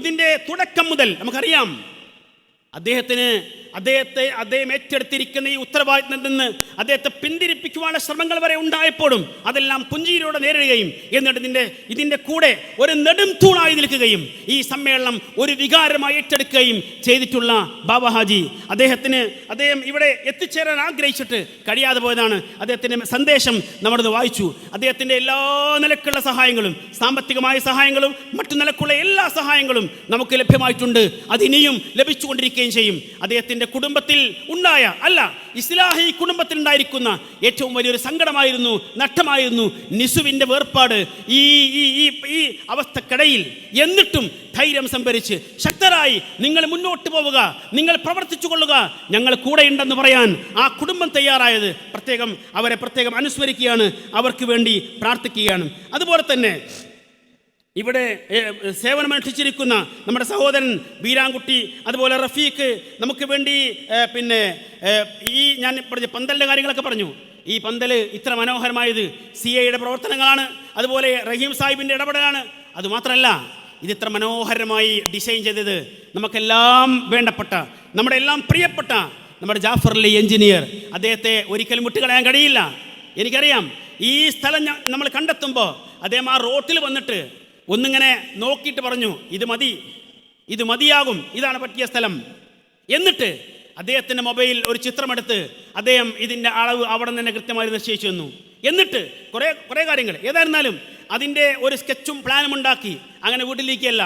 ഇതിൻ്റെ തുടക്കം മുതൽ നമുക്കറിയാം അദ്ദേഹം ഏറ്റെടുത്തിരിക്കുന്ന ഈ ഉത്തരവാദിത്തത്തിൽ നിന്ന് അദ്ദേഹത്തെ പിന്തിരിപ്പിക്കുവാനുള്ള ശ്രമങ്ങൾ വരെ ഉണ്ടായപ്പോഴും അതെല്ലാം പുഞ്ചിരിയോടെ നേരിടുകയും എന്നിട്ട് ഇതിൻ്റെ കൂടെ ഒരു നെടും തൂണായി നിൽക്കുകയും ഈ സമ്മേളനം ഒരു വികാരമായി ഏറ്റെടുക്കുകയും ചെയ്തിട്ടുള്ള ബാബഹാജി, അദ്ദേഹം ഇവിടെ എത്തിച്ചേരാൻ ആഗ്രഹിച്ചിട്ട് കഴിയാതെ പോയതാണ്. അദ്ദേഹത്തിൻ്റെ സന്ദേശം നമ്മളത് വായിച്ചു. അദ്ദേഹത്തിൻ്റെ എല്ലാ നിലക്കുള്ള സഹായങ്ങളും, സാമ്പത്തികമായ സഹായങ്ങളും മറ്റു നിലക്കുള്ള എല്ലാ സഹായങ്ങളും നമുക്ക് ലഭ്യമായിട്ടുണ്ട്. അതിനിയും ലഭിച്ചുകൊണ്ടിരിക്കുകയും ചെയ്യും. അദ്ദേഹത്തിൻ്റെ അദ്ദേഹത്തിൻ്റെ കുടുംബത്തിൽ ഉണ്ടായ ഇസ്ലാഹി കുടുംബത്തിൽ ഉണ്ടായിരിക്കുന്ന ഏറ്റവും വലിയൊരു സങ്കടമായിരുന്നു, നഷ്ടമായിരുന്നു നിസുവിൻ്റെ വേർപാട്. ഈ ഈ അവസ്ഥക്കിടയിൽ എന്നിട്ടും ധൈര്യം സംഭരിച്ച് ശക്തരായി നിങ്ങൾ മുന്നോട്ട് പോവുക, നിങ്ങൾ പ്രവർത്തിച്ചു കൊള്ളുക, ഞങ്ങൾ കൂടെയുണ്ടെന്ന് പറയാൻ ആ കുടുംബം തയ്യാറായത് അവരെ പ്രത്യേകം അനുസ്മരിക്കുകയാണ്, അവർക്ക് വേണ്ടി പ്രാർത്ഥിക്കുകയാണ്. അതുപോലെ തന്നെ ഇവിടെ സേവനമനുഷ്ഠിച്ചിരിക്കുന്ന നമ്മുടെ സഹോദരൻ വീരാൻകുട്ടി, അതുപോലെ റഫീഖ് നമുക്ക് വേണ്ടി ഞാൻ പറഞ്ഞ പന്തലിൻ്റെ കാര്യങ്ങളൊക്കെ പറഞ്ഞു. ഈ പന്തൽ ഇത്ര മനോഹരമായത് CAയുടെ പ്രവർത്തനങ്ങളാണ്, അതുപോലെ റഹീം സാഹിബിൻ്റെ ഇടപെടലാണ്. അതുമാത്രമല്ല, ഇതിത്ര മനോഹരമായി ഡിസൈൻ ചെയ്തത് നമുക്കെല്ലാം വേണ്ടപ്പെട്ട, നമ്മുടെ എല്ലാം പ്രിയപ്പെട്ട നമ്മുടെ ജാഫർ അലി എഞ്ചിനീയർ. അദ്ദേഹത്തെ ഒരിക്കലും വിട്ടുകളയാൻ കഴിയില്ല. എനിക്കറിയാം, ഈ സ്ഥലം നമ്മൾ കണ്ടെത്തുമ്പോൾ അദ്ദേഹം ആ റോട്ടിൽ വന്നിട്ട് ഒന്നിങ്ങനെ നോക്കിയിട്ട് പറഞ്ഞു, ഇത് മതിയാകും, ഇതാണ് പറ്റിയ സ്ഥലം. എന്നിട്ട് അദ്ദേഹത്തിൻ്റെ മൊബൈൽ ഒരു ചിത്രമെടുത്ത് അദ്ദേഹം ഇതിൻ്റെ അളവ് അവിടെ നിന്ന് തന്നെ കൃത്യമായി നിശ്ചയിച്ചു തന്നു. എന്നിട്ട് കുറേ കാര്യങ്ങൾ ഏതായിരുന്നാലും അതിൻ്റെ ഒരു സ്കെച്ചും പ്ലാനും ഉണ്ടാക്കി അങ്ങനെ വീട്ടിലേക്കല്ല,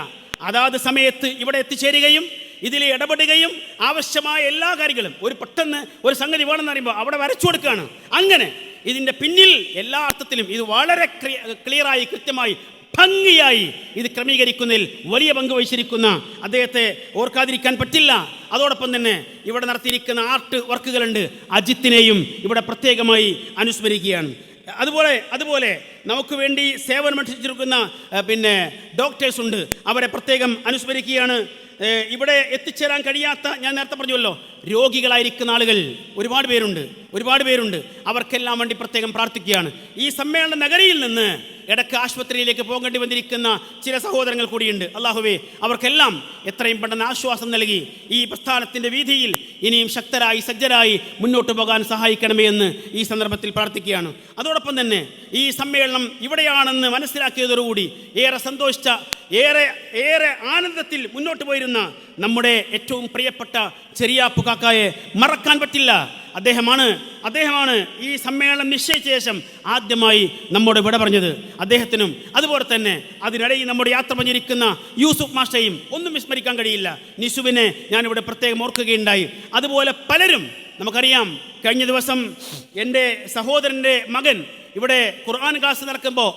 അതാത് സമയത്ത് ഇവിടെ എത്തിച്ചേരുകയും ഇതിൽ ഇടപെടുകയും ആവശ്യമായ എല്ലാ കാര്യങ്ങളും പെട്ടെന്ന് ഒരു സംഗതി വേണമെന്ന് പറയുമ്പോൾ അവിടെ വരച്ചു കൊടുക്കുകയാണ്. അങ്ങനെ ഇതിൻ്റെ പിന്നിൽ എല്ലാ അർത്ഥത്തിലും ഇത് വളരെ ക്ലിയറായി കൃത്യമായി ഭംഗിയായി ഇത് ക്രമീകരിക്കുന്നതിൽ വലിയ പങ്ക് വഹിച്ചിരിക്കുന്ന അദ്ദേഹത്തെ ഓർക്കാതിരിക്കാൻ പറ്റില്ല. അതോടൊപ്പം തന്നെ ഇവിടെ നടത്തിയിരിക്കുന്ന ആർട്ട് വർക്കുകളുണ്ട്, അജിത്തിനെയും ഇവിടെ പ്രത്യേകമായി അനുസ്മരിക്കുകയാണ്. അതുപോലെ നമുക്ക് വേണ്ടി സേവനമനുഷ്ഠിച്ചിരിക്കുന്ന ഡോക്ടേഴ്സ് ഉണ്ട്, അവരെ പ്രത്യേകം അനുസ്മരിക്കുകയാണ്. ഇവിടെ എത്തിച്ചേരാൻ കഴിയാത്ത, ഞാൻ നേരത്തെ പറഞ്ഞുവല്ലോ, രോഗികളായിരിക്കുന്ന ആളുകൾ ഒരുപാട് പേരുണ്ട്. അവർക്കെല്ലാം വേണ്ടി പ്രത്യേകം പ്രാർത്ഥിക്കുകയാണ്. ഈ സമ്മേളന നഗരിയിൽ നിന്ന് ഇടയ്ക്ക് ആശുപത്രിയിലേക്ക് പോകേണ്ടി വന്നിരിക്കുന്ന ചില സഹോദരങ്ങൾ കൂടിയുണ്ട്. അല്ലാഹുവേ, അവർക്കെല്ലാം എത്രയും പെട്ടെന്ന് ആശ്വാസം നൽകി ഈ പ്രസ്ഥാനത്തിൻ്റെ വീതിയിൽ ഇനിയും ശക്തരായി സജ്ജരായി മുന്നോട്ട് പോകാൻ സഹായിക്കണമേ എന്ന് ഈ സന്ദർഭത്തിൽ പ്രാർത്ഥിക്കുകയാണ്. അതോടൊപ്പം തന്നെ ഈ സമ്മേളനം ഇവിടെയാണെന്ന് മനസ്സിലാക്കിയതോടുകൂടി ഏറെ സന്തോഷിച്ച, ഏറെ ആനന്ദത്തിൽ മുന്നോട്ട് പോയിരുന്ന നമ്മുടെ ഏറ്റവും പ്രിയപ്പെട്ട ചെറിയാപ്പു കാക്കായെ മറക്കാൻ പറ്റില്ല. അദ്ദേഹമാണ് ഈ സമ്മേളനം നിശ്ചയിച്ച ശേഷം ആദ്യമായി നമ്മോട് വിട പറഞ്ഞത്. അദ്ദേഹത്തിനും അതുപോലെ തന്നെ അതിനിടയിൽ നമ്മുടെ യാത്ര പറഞ്ഞിരിക്കുന്ന യൂസുഫ് മാഷയും ഒന്നും വിസ്മരിക്കാൻ കഴിയില്ല. നിസുവിനെ ഞാനിവിടെ പ്രത്യേകം ഓർക്കുകയുണ്ടായി. അതുപോലെ പലരും നമുക്കറിയാം. കഴിഞ്ഞ ദിവസം എൻ്റെ സഹോദരൻ്റെ മകൻ ഇവിടെ ഖുർആൻ ക്ലാസ് നടക്കുമ്പോൾ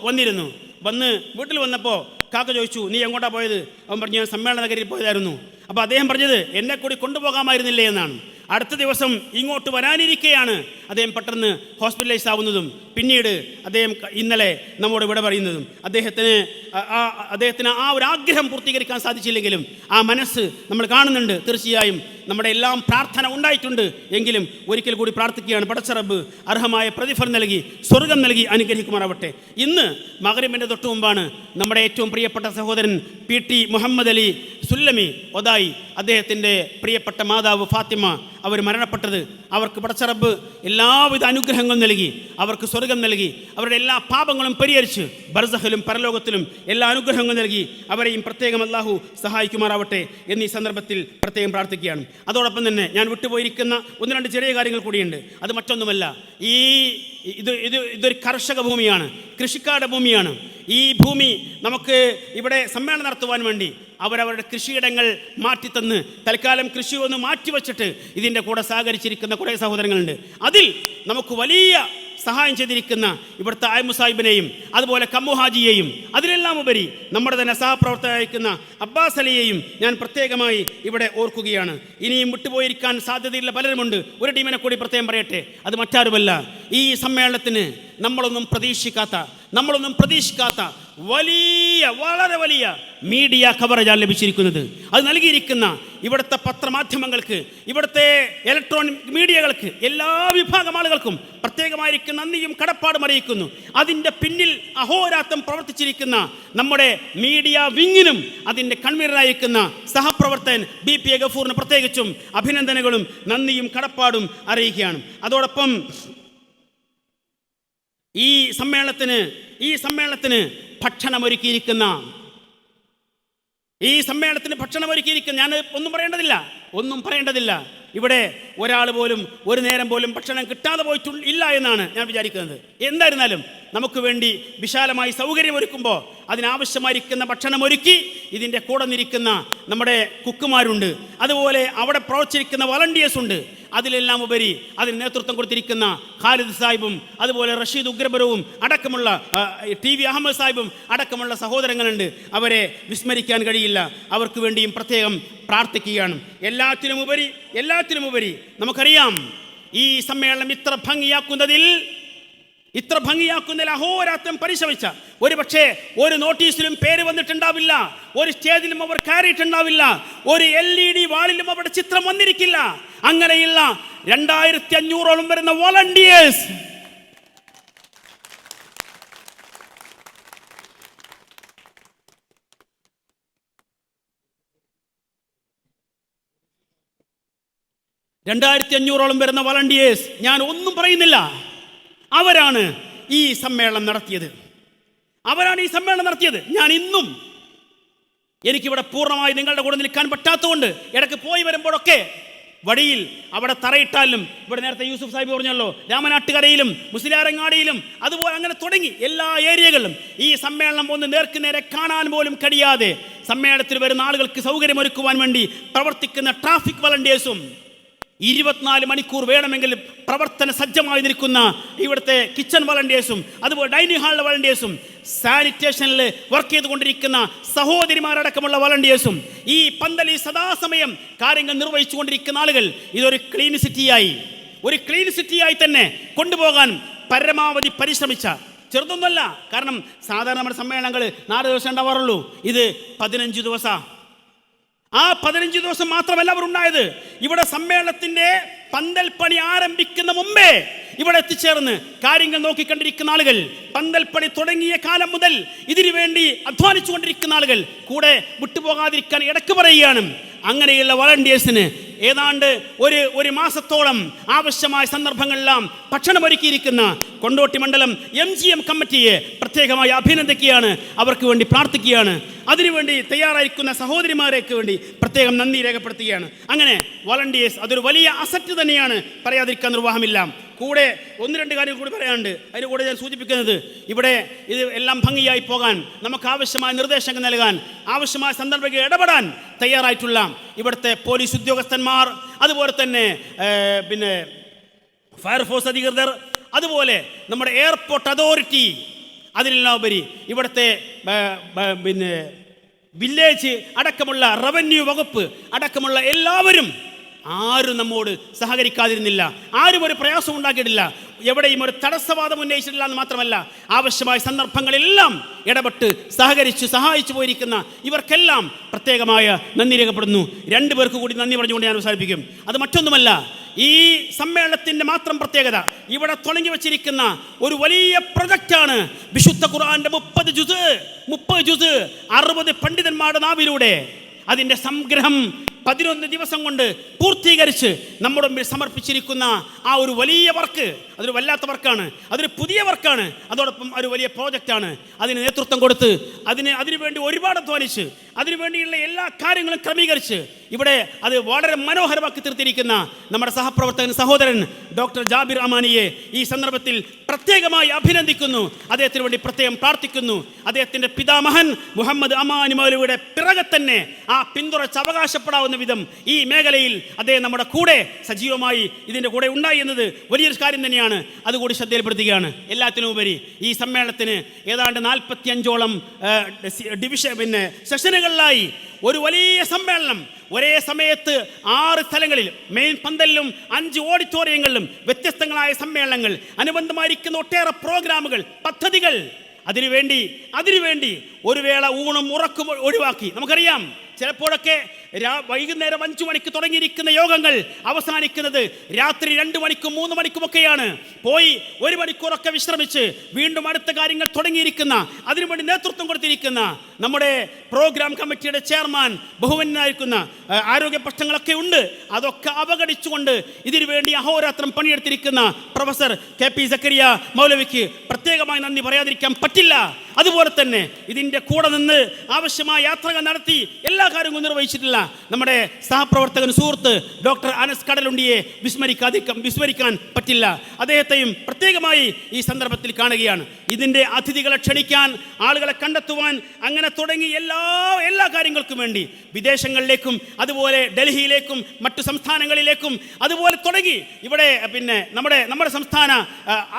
വന്ന് വീട്ടിൽ വന്നപ്പോൾ കാക്ക ചോദിച്ചു, നീ എങ്ങോട്ടാ പോയത്? അവൻ പറഞ്ഞു, ഞാൻ സമ്മേളന നഗരിയിൽ പോയതായിരുന്നു. അപ്പോൾ അദ്ദേഹം പറഞ്ഞത്, എന്നെ കൂടി കൊണ്ടുപോകാമായിരുന്നില്ലേ എന്നാണ്. അടുത്ത ദിവസം ഇങ്ങോട്ട് വരാനിരിക്കെയാണ് അദ്ദേഹം പെട്ടെന്ന് ഹോസ്പിറ്റലൈസ് ആവുന്നതും പിന്നീട് അദ്ദേഹം ഇന്നലെ നമ്മോട് വിട പറയുന്നതും. അദ്ദേഹത്തിന് ആ ഒരു ആഗ്രഹം പൂർത്തീകരിക്കാൻ സാധിച്ചില്ലെങ്കിലും ആ മനസ്സ് നമ്മൾ കാണുന്നുണ്ട്. തീർച്ചയായും നമ്മുടെ എല്ലാം പ്രാർത്ഥന ഉണ്ടായിട്ടുണ്ട്. എങ്കിലും ഒരിക്കൽ കൂടി പ്രാർത്ഥിക്കുകയാണ്, പടച്ച റബ്ബ് അർഹമായ പ്രതിഫലം നൽകി സ്വർഗം നൽകി അനുഗ്രഹിക്കുമാറാവട്ടെ. ഇന്ന് മഗ്‌രിബിൻ്റെ തൊട്ടു മുമ്പാണ് നമ്മുടെ ഏറ്റവും പ്രിയപ്പെട്ട സഹോദരൻ PT മുഹമ്മദ് അലി സുല്ലമി ഒതായി, അദ്ദേഹത്തിൻ്റെ പ്രിയപ്പെട്ട മാതാവ് ഫാത്തിമ അവർ മരണപ്പെട്ടത്. അവർക്ക് പടച്ച റബ്ബ് എല്ലാവിധ അനുഗ്രഹങ്ങളും നൽകി, അവർക്ക് സ്വർഗം നൽകി, അവരുടെ എല്ലാ പാപങ്ങളും പരിഹരിച്ച് ബർസഖിലും പരലോകത്തിലും എല്ലാ അനുഗ്രഹങ്ങളും നൽകി അവരെയും പ്രത്യേകം അല്ലാഹു സഹായിക്കുമാറാവട്ടെ എന്നീ സന്ദർഭത്തിൽ പ്രത്യേകം പ്രാർത്ഥിക്കുകയാണ്. അതോടൊപ്പം തന്നെ ഞാൻ വിട്ടുപോയിരിക്കുന്ന 1-2 ചെറിയ കാര്യങ്ങൾ കൂടിയുണ്ട്. അത് മറ്റൊന്നുമല്ല, ഇതൊരു കർഷക ഭൂമിയാണ്, കൃഷിക്കാരുടെ ഭൂമിയാണ്. ഈ ഭൂമി നമുക്ക് ഇവിടെ സമ്മേളനം നടത്തുവാൻ വേണ്ടി അവരവരുടെ കൃഷിയിടങ്ങൾ മാറ്റിത്തന്ന് തൽക്കാലം കൃഷി ഒന്ന് മാറ്റിവെച്ചിട്ട് ഇതിൻ്റെ കൂടെ സഹകരിച്ചിരിക്കുന്ന കുറേ സഹോദരങ്ങളുണ്ട്. അതിൽ നമുക്ക് വലിയ സഹായം ചെയ്തിരിക്കുന്ന ഇവിടുത്തെ ആയ്മു സാഹിബിനെയും അതുപോലെ കമ്മുഹാജിയെയും അതിലെല്ലാം ഉപരി നമ്മുടെ തന്നെ സഹപ്രവർത്തകരായിരിക്കുന്ന അബ്ബാസ് അലിയെയും ഞാൻ പ്രത്യേകമായി ഇവിടെ ഓർക്കുകയാണ്. ഇനിയും വിട്ടുപോയിരിക്കാൻ സാധ്യതയുള്ള പലരുമുണ്ട്. ഒരു ടീമിനെ കൂടി പ്രത്യേകം പറയട്ടെ, അത് മറ്റാരുമല്ല, ഈ സമ്മേളനത്തിന് നമ്മളൊന്നും പ്രതീക്ഷിക്കാത്ത വളരെ വലിയ മീഡിയ കവറേജാണ് ലഭിച്ചിരിക്കുന്നത്. അത് നൽകിയിരിക്കുന്ന ഇവിടുത്തെ പത്രമാധ്യമങ്ങൾക്ക്, ഇവിടുത്തെ ഇലക്ട്രോണിക് മീഡിയകൾക്ക്, എല്ലാ വിഭാഗം ആളുകൾക്കും പ്രത്യേകമായിരിക്കുന്ന നന്ദിയും കടപ്പാടും അറിയിക്കുന്നു. അതിൻ്റെ പിന്നിൽ അഹോരാത്രം പ്രവർത്തിച്ചിരിക്കുന്ന നമ്മുടെ മീഡിയ വിങ്ങിനും അതിൻ്റെ കൺവീനറായിരിക്കുന്ന സഹപ്രവർത്തകൻ BP ഗഫൂറിന് പ്രത്യേകിച്ചും അഭിനന്ദനങ്ങളും നന്ദിയും കടപ്പാടും അറിയിക്കുകയാണ്. അതോടൊപ്പം ഈ സമ്മേളനത്തിന് ഭക്ഷണമൊരുക്കിയിരിക്കുന്ന ഈ സമ്മേളനത്തിന് ഭക്ഷണം ഒരുക്കിയിരിക്കും. ഞാൻ ഒന്നും പറയേണ്ടതില്ല. ഇവിടെ ഒരാൾ പോലും ഒരു നേരം പോലും ഭക്ഷണം കിട്ടാതെ പോയിട്ടില്ല എന്നാണ് ഞാൻ വിചാരിക്കുന്നത്. എന്തായിരുന്നാലും നമുക്ക് വേണ്ടി വിശാലമായി സൗകര്യം ഒരുക്കുമ്പോൾ അതിനാവശ്യമായിരിക്കുന്ന ഭക്ഷണം ഒരുക്കി ഇതിൻ്റെ കൂടെ നിൽക്കുന്ന നമ്മുടെ കുക്കുമാരുണ്ട്, അതുപോലെ അവിടെ പ്രവർത്തിച്ചിരിക്കുന്ന വളണ്ടിയേഴ്സ് ഉണ്ട്. അതിലെല്ലാം ഉപരി അതിന് നേതൃത്വം കൊടുത്തിരിക്കുന്ന ഖാലിദ് സാഹിബും അതുപോലെ റഷീദ് ഉഗ്രപുരവും അടക്കമുള്ള TV അഹമ്മദ് സാഹിബും അടക്കമുള്ള സഹോദരങ്ങളുണ്ട്. അവരെ വിസ്മരിക്കാൻ കഴിയില്ല. അവർക്ക് വേണ്ടിയും പ്രത്യേകം പ്രാർത്ഥിക്കുകയാണ്. എല്ലാത്തിനുമുപരി നമുക്കറിയാം, ഈ സമ്മേളനം ഇത്ര ഭംഗിയാക്കുന്നതിൽ അഹോരാത്രം പരിശ്രമിച്ച, ഒരു പക്ഷേ ഒരു നോട്ടീസിലും പേര് വന്നിട്ടുണ്ടാവില്ല, ഒരു സ്റ്റേജിലും അവർ കയറിയിട്ടുണ്ടാവില്ല, ഒരു LED വാളിലും അവരുടെ ചിത്രം വന്നിരിക്കില്ല. അങ്ങനെയുള്ള 2500ഓളം വരുന്ന വോളണ്ടിയേഴ്സ് ഞാൻ ഒന്നും പറയുന്നില്ല. അവരാണ് ഈ സമ്മേളനം നടത്തിയത്. ഞാൻ ഇന്നും എനിക്കിവിടെ പൂർണ്ണമായി നിങ്ങളുടെ കൂടെ നിൽക്കാൻ പറ്റാത്തതുകൊണ്ട് ഇടയ്ക്ക് പോയി വരുമ്പോഴൊക്കെ വഴിയിൽ അവിടെ തറയിട്ടാലും, ഇവിടെ നേരത്തെ യൂസുഫ് സാഹിബ് പറഞ്ഞല്ലോ, രാമനാട്ടുകരയിലും മുസ്ലിയാരങ്ങാടിയിലും അതുപോലെ അങ്ങനെ തുടങ്ങി എല്ലാ ഏരിയകളിലും ഈ സമ്മേളനം ഒന്ന് നേർക്കുനേരെ കാണാൻ പോലും കഴിയാതെ സമ്മേളനത്തിൽ വരുന്ന ആളുകൾക്ക് സൗകര്യമൊരുക്കുവാൻ വേണ്ടി പ്രവർത്തിക്കുന്ന ട്രാഫിക് വളണ്ടിയേഴ്സും 24 മണിക്കൂർ വേണമെങ്കിൽ പ്രവർത്തന സജ്ജമായി നിൽക്കുന്ന ഇവിടുത്തെ കിച്ചൺ വളണ്ടിയേഴ്സും അതുപോലെ ഡൈനിങ് ഹാളിലെ വളണ്ടിയേഴ്സും സാനിറ്റേഷനിൽ വർക്ക് ചെയ്തുകൊണ്ടിരിക്കുന്ന സഹോദരിമാരടക്കമുള്ള വളണ്ടിയേഴ്സും ഈ പന്തലിൽ സദാസമയം കാര്യങ്ങൾ നിർവഹിച്ചു കൊണ്ടിരിക്കുന്ന ആളുകൾ ഇതൊരു ക്ലീൻ സിറ്റിയായി തന്നെ കൊണ്ടുപോകാൻ പരമാവധി പരിശ്രമിച്ച, ചെറുതൊന്നുമല്ല. കാരണം സാധാരണ നമ്മുടെ സമ്മേളനങ്ങൾ 4 ദിവസം ഉണ്ടാവാറുള്ളൂ. ഇത് 15 ദിവസം. ആ 15 ദിവസം മാത്രമല്ല അവർ ഉണ്ടായത്. ഇവിടെ സമ്മേളനത്തിന്റെ പന്തൽ പണി ആരംഭിക്കുന്ന മുമ്പേ ഇവിടെ എത്തിച്ചേർന്ന് കാര്യങ്ങൾ നോക്കിക്കണ്ടിരിക്കുന്ന ആളുകൾ, പന്തൽപ്പണി തുടങ്ങിയ കാലം മുതൽ ഇതിനു വേണ്ടി അധ്വാനിച്ചു കൊണ്ടിരിക്കുന്ന ആളുകൾ കൂടെ വിട്ടുപോകാതിരിക്കാൻ ഇടക്ക് പറയുകയാണ്. അങ്ങനെയുള്ള വളണ്ടിയേഴ്സിന് ഏതാണ്ട് ഒരു മാസത്തോളം ആവശ്യമായ സന്ദർഭങ്ങളെല്ലാം ഭക്ഷണമൊരുക്കിയിരിക്കുന്ന കൊണ്ടോട്ടി മണ്ഡലം MGM കമ്മിറ്റിയെ പ്രത്യേകമായി അഭിനന്ദിക്കുകയാണ്, അവർക്ക് വേണ്ടി പ്രാർത്ഥിക്കുകയാണ്. അതിനുവേണ്ടി തയ്യാറായിരിക്കുന്ന സഹോദരിമാരേക്ക് വേണ്ടി പ്രത്യേകം നന്ദി രേഖപ്പെടുത്തുകയാണ്. അങ്ങനെ വളണ്ടിയേഴ്സ് അതൊരു വലിയ അസറ്റ് തന്നെയാണ്, പറയാതിരിക്കാൻ നിർവാഹമില്ല. കൂടെ 1-2 കാര്യങ്ങൾ കൂടി പറയാനുണ്ട്. അതിന് കൂടെ ഞാൻ സൂചിപ്പിക്കുന്നത്, ഇവിടെ ഇത് എല്ലാം ഭംഗിയായി പോകാൻ നമുക്ക് ആവശ്യമായ നിർദ്ദേശങ്ങൾ നൽകാൻ, ആവശ്യമായ സന്ദർഭങ്ങൾ ഇടപെടാൻ തയ്യാറായിട്ടുള്ള ഇവിടുത്തെ പോലീസ് ഉദ്യോഗസ്ഥന്മാർ, അതുപോലെ തന്നെ ഫയർഫോഴ്സ് അധികൃതർ, അതുപോലെ നമ്മുടെ എയർപോർട്ട് അതോറിറ്റി, അതിലെല്ലാം ഉപരി ഇവിടുത്തെ വില്ലേജ് അടക്കമുള്ള റവന്യൂ വകുപ്പ് അടക്കമുള്ള എല്ലാവരും ആരും നമ്മോട് സഹകരിക്കാതിരുന്നില്ല. ആരും ഒരു പ്രയാസം ഉണ്ടാക്കിയിട്ടില്ല. എവിടെയും ഒരു തടസ്സവാദം ഉന്നയിച്ചിട്ടില്ല എന്ന് മാത്രമല്ല, ആവശ്യമായ സന്ദർഭങ്ങളെല്ലാം ഇടപെട്ട് സഹായിച്ചു പോയിരിക്കുന്ന ഇവർക്കെല്ലാം പ്രത്യേകമായ നന്ദി രേഖപ്പെടുന്നു. 2 പേർക്ക് കൂടി നന്ദി പറഞ്ഞുകൊണ്ട് ഞാൻ അവസാനിപ്പിക്കും. അത് മറ്റൊന്നുമല്ല, ഈ സമ്മേളനത്തിന്റെ മാത്രം പ്രത്യേകത, ഇവിടെ തുടങ്ങി വച്ചിരിക്കുന്ന ഒരു വലിയ പ്രൊജക്റ്റാണ് വിശുദ്ധ ഖുർആന്റെ 30 ജുസ് 60 പണ്ഡിതന്മാരുടെ നാവിലൂടെ അതിൻ്റെ സംഗ്രഹം 11 ദിവസം കൊണ്ട് പൂർത്തീകരിച്ച് നമ്മുടെ മുമ്പിൽ സമർപ്പിച്ചിരിക്കുന്ന ആ ഒരു വലിയ വർക്ക്, അതൊരു വല്ലാത്ത വർക്കാണ്, അതൊരു പുതിയ വർക്കാണ്, അതോടൊപ്പം ഒരു വലിയ പ്രോജക്റ്റാണ്. അതിന് നേതൃത്വം കൊടുത്ത് അതിനുവേണ്ടി ഒരുപാട് അധ്വാനിച്ച് അതിനുവേണ്ടിയുള്ള എല്ലാ കാര്യങ്ങളും ക്രമീകരിച്ച് ഇവിടെ അത് വളരെ മനോഹരമാക്കി തീർത്തിരിക്കുന്ന നമ്മുടെ സഹപ്രവർത്തകൻ സഹോദരൻ ഡോക്ടർ ജാബിർ അമാനിയെ ഈ സന്ദർഭത്തിൽ പ്രത്യേകമായി അഭിനന്ദിക്കുന്നു. അദ്ദേഹത്തിന് വേണ്ടി പ്രത്യേകം പ്രാർത്ഥിക്കുന്നു. അദ്ദേഹത്തിൻ്റെ പിതാമഹൻ മുഹമ്മദ് അമാനി മൗലവിയുടെ പിറകെ തന്നെ ആ പിന്തുണച്ച് അവകാശപ്പെടാവുന്ന വിധം ഈ മേഖലയിൽ അദ്ദേഹം നമ്മുടെ കൂടെ സജീവമായി ഇതിൻ്റെ കൂടെ ഉണ്ടായി എന്നത് വലിയൊരു കാര്യം തന്നെയാണ്. അതുകൂടി ശ്രദ്ധയിൽപ്പെടുത്തുകയാണ്. എല്ലാത്തിനും ഉപരി ഈ സമ്മേളനത്തിന് ഏതാണ്ട് 45ഓളം സെഷനുകളിലായി ഒരു വലിയ സമ്മേളനം ഒരേ സമയത്ത് 6 സ്ഥലങ്ങളിൽ, മെയിൻ പന്തലിലും 5 ഓഡിറ്റോറിയങ്ങളിലും വ്യത്യസ്തങ്ങളായ സമ്മേളനങ്ങൾ, അനുബന്ധമായിരിക്കുന്ന ഒട്ടേറെ പ്രോഗ്രാമുകൾ, പദ്ധതികൾ, അതിനുവേണ്ടി ഒരു വേള ഊണും ഉറക്കും ഒഴിവാക്കി. നമുക്കറിയാം, ചിലപ്പോഴൊക്കെ വൈകുന്നേരം 5 മണിക്ക് തുടങ്ങിയിരിക്കുന്ന യോഗങ്ങൾ അവസാനിക്കുന്നത് രാത്രി 2 മണിക്കും 3 മണിക്കുമൊക്കെയാണ്. പോയി 1 മണിക്കൂറൊക്കെ വിശ്രമിച്ച് വീണ്ടും അടുത്ത കാര്യങ്ങൾ തുടങ്ങിയിരിക്കുന്ന, അതിനുവേണ്ടി നേതൃത്വം കൊടുത്തിരിക്കുന്ന നമ്മുടെ പ്രോഗ്രാം കമ്മിറ്റിയുടെ ചെയർമാൻ ബഹുമാന്യനായിരിക്കുന്ന ആരോഗ്യ പ്രശ്നങ്ങളൊക്കെ ഉണ്ട്. അതൊക്കെ അവഗണിച്ചുകൊണ്ട് ഇതിനുവേണ്ടി അഹോരാത്രം പണിയെടുത്തിരിക്കുന്ന പ്രൊഫസർ KP സക്കരിയ മൗലവിക്ക് പ്രത്യേകമായി നന്ദി പറയാതിരിക്കാൻ പറ്റില്ല. അതുപോലെ തന്നെ ഇതിൻ്റെ ടീമിൻ്റെ കൂടെ നിന്ന് ആവശ്യമായ യാത്രകൾ നടത്തി എല്ലാ കാര്യങ്ങളും നിർവഹിച്ചിട്ടില്ല നമ്മുടെ സഹപ്രവർത്തകൻ സുഹൃത്ത് ഡോക്ടർ അനസ് കടലുണ്ടിയെ വിസ്മരിക്കാൻ പറ്റില്ല. അദ്ദേഹത്തെയും പ്രത്യേകമായി ഈ സന്ദർഭത്തിൽ കാണുകയാണ്. ഇതിൻ്റെ അതിഥികളെ ക്ഷണിക്കാൻ, ആളുകളെ കണ്ടെത്തുവാൻ, അങ്ങനെ തുടങ്ങി എല്ലാ കാര്യങ്ങൾക്കും വേണ്ടി വിദേശങ്ങളിലേക്കും അതുപോലെ ഡൽഹിയിലേക്കും മറ്റു സംസ്ഥാനങ്ങളിലേക്കും അതുപോലെ തുടങ്ങി ഇവിടെ നമ്മുടെ സംസ്ഥാന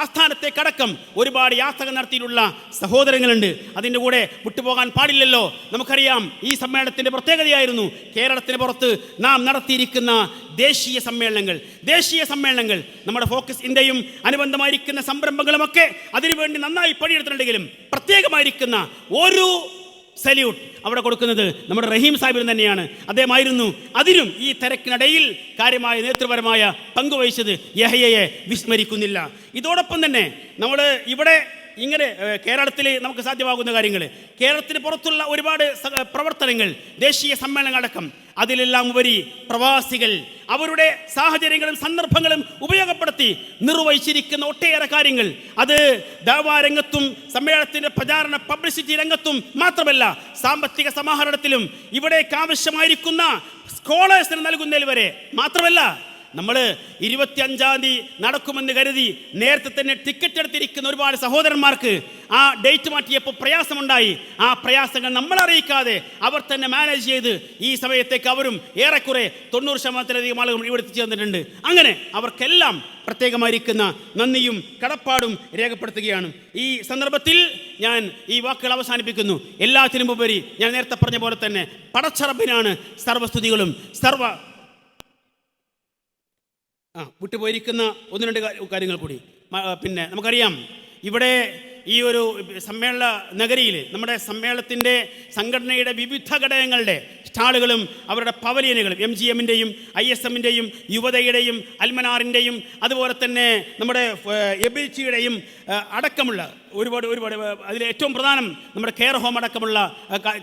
ആസ്ഥാനത്തേക്കടക്കം ഒരുപാട് യാത്രകൾ നടത്തിയിട്ടുള്ള സഹോദരങ്ങളുണ്ട്. അതിൻ്റെ കൂടെ വിട്ടുപോകാൻ പാടില്ലല്ലോ. നമുക്കറിയാം, ഈ സമ്മേളനത്തിൻ്റെ പ്രത്യേകതയായിരുന്നു കേരളത്തിന് പുറത്ത് നാം നടത്തിയിരിക്കുന്ന ദേശീയ സമ്മേളനങ്ങൾ. നമ്മുടെ ഫോക്കസ് ഇന്ത്യയും അനുബന്ധമായിരിക്കുന്ന സംരംഭങ്ങളുമൊക്കെ അതിനുവേണ്ടി നന്നായി പണിയെടുത്തിട്ടുണ്ടെങ്കിലും പ്രത്യേകമായിരിക്കുന്ന ഒരു സല്യൂട്ട് അവിടെ കൊടുക്കുന്നത് നമ്മുടെ റഹീം സാഹിബിന് തന്നെയാണ്. അദ്ദേഹമായിരുന്നു അതിനും ഈ തിരക്കിനിടയിൽ കാര്യമായ നേതൃപരമായ പങ്കുവഹിച്ചത്. യഹ്യയെ വിസ്മരിക്കുന്നില്ല. ഇതോടൊപ്പം തന്നെ നമ്മൾ ഇവിടെ ഇങ്ങനെ കേരളത്തിൽ നമുക്ക് സാധ്യമാകുന്ന കാര്യങ്ങൾ, കേരളത്തിന് പുറത്തുള്ള ഒരുപാട് പ്രവർത്തനങ്ങൾ, ദേശീയ സമ്മേളനങ്ങളടക്കം, അതിലെല്ലാം ഉപരി പ്രവാസികൾ അവരുടെ സാഹചര്യങ്ങളും സന്ദർഭങ്ങളും ഉപയോഗപ്പെടുത്തി നിർവഹിച്ചിരിക്കുന്ന ഒട്ടേറെ കാര്യങ്ങൾ, അത് ദഅ്വാ രംഗത്തും സമ്മേളനത്തിൻ്റെ പ്രചാരണ പബ്ലിസിറ്റി രംഗത്തും മാത്രമല്ല, സാമ്പത്തിക സമാഹരണത്തിലും ഇവിടേക്ക് ആവശ്യമായിരിക്കുന്ന സ്കോളേഴ്സിന് നൽകുന്നതിൽ വരെ മാത്രമല്ല, നമ്മൾ 25-ാം തീയതി നടക്കുമെന്ന് കരുതി നേരത്തെ തന്നെ ടിക്കറ്റ് എടുത്തിരിക്കുന്ന ഒരുപാട് സഹോദരന്മാർക്ക് ആ ഡേറ്റ് മാറ്റിയപ്പോൾ പ്രയാസമുണ്ടായി. ആ പ്രയാസങ്ങൾ നമ്മൾ അറിയിക്കാതെ അവർ തന്നെ മാനേജ് ചെയ്ത് ഈ സമയത്തേക്ക് അവരും ഏറെക്കുറെ 90% ആളുകൾ ഇവിടെ എത്തിച്ചേർന്നിട്ടുണ്ട്. അങ്ങനെ അവർക്കെല്ലാം പ്രത്യേകമായിരിക്കുന്ന നന്ദിയും കടപ്പാടും രേഖപ്പെടുത്തുകയാണ്. ഈ സന്ദർഭത്തിൽ ഞാൻ ഈ വാക്കുകൾ അവസാനിപ്പിക്കുന്നു. എല്ലാത്തിനും ഉപരി ഞാൻ നേരത്തെ പറഞ്ഞ പോലെ തന്നെ പടച്ചറബിനാണ് സർവസ്തുതികളും വിട്ടുപോയിരിക്കുന്ന 1-2 കാര്യങ്ങൾ കൂടി. നമുക്കറിയാം, ഇവിടെ ഈ ഒരു സമ്മേളന നഗരിയിൽ നമ്മുടെ സമ്മേളനത്തിൻ്റെ സംഘടനയുടെ വിവിധ ഘടകങ്ങളുടെ സ്റ്റാളുകളും അവരുടെ പവലിയനുകളും MGM-ൻ്റെയും ISM-ൻ്റെയും യുവതയുടെയും അൽമനാറിൻ്റെയും അതുപോലെ തന്നെ നമ്മുടെ എബിച്ചിയുടെയും അടക്കമുള്ള ഒരുപാട് അതിൽ ഏറ്റവും പ്രധാനം നമ്മുടെ കെയർ ഹോം അടക്കമുള്ള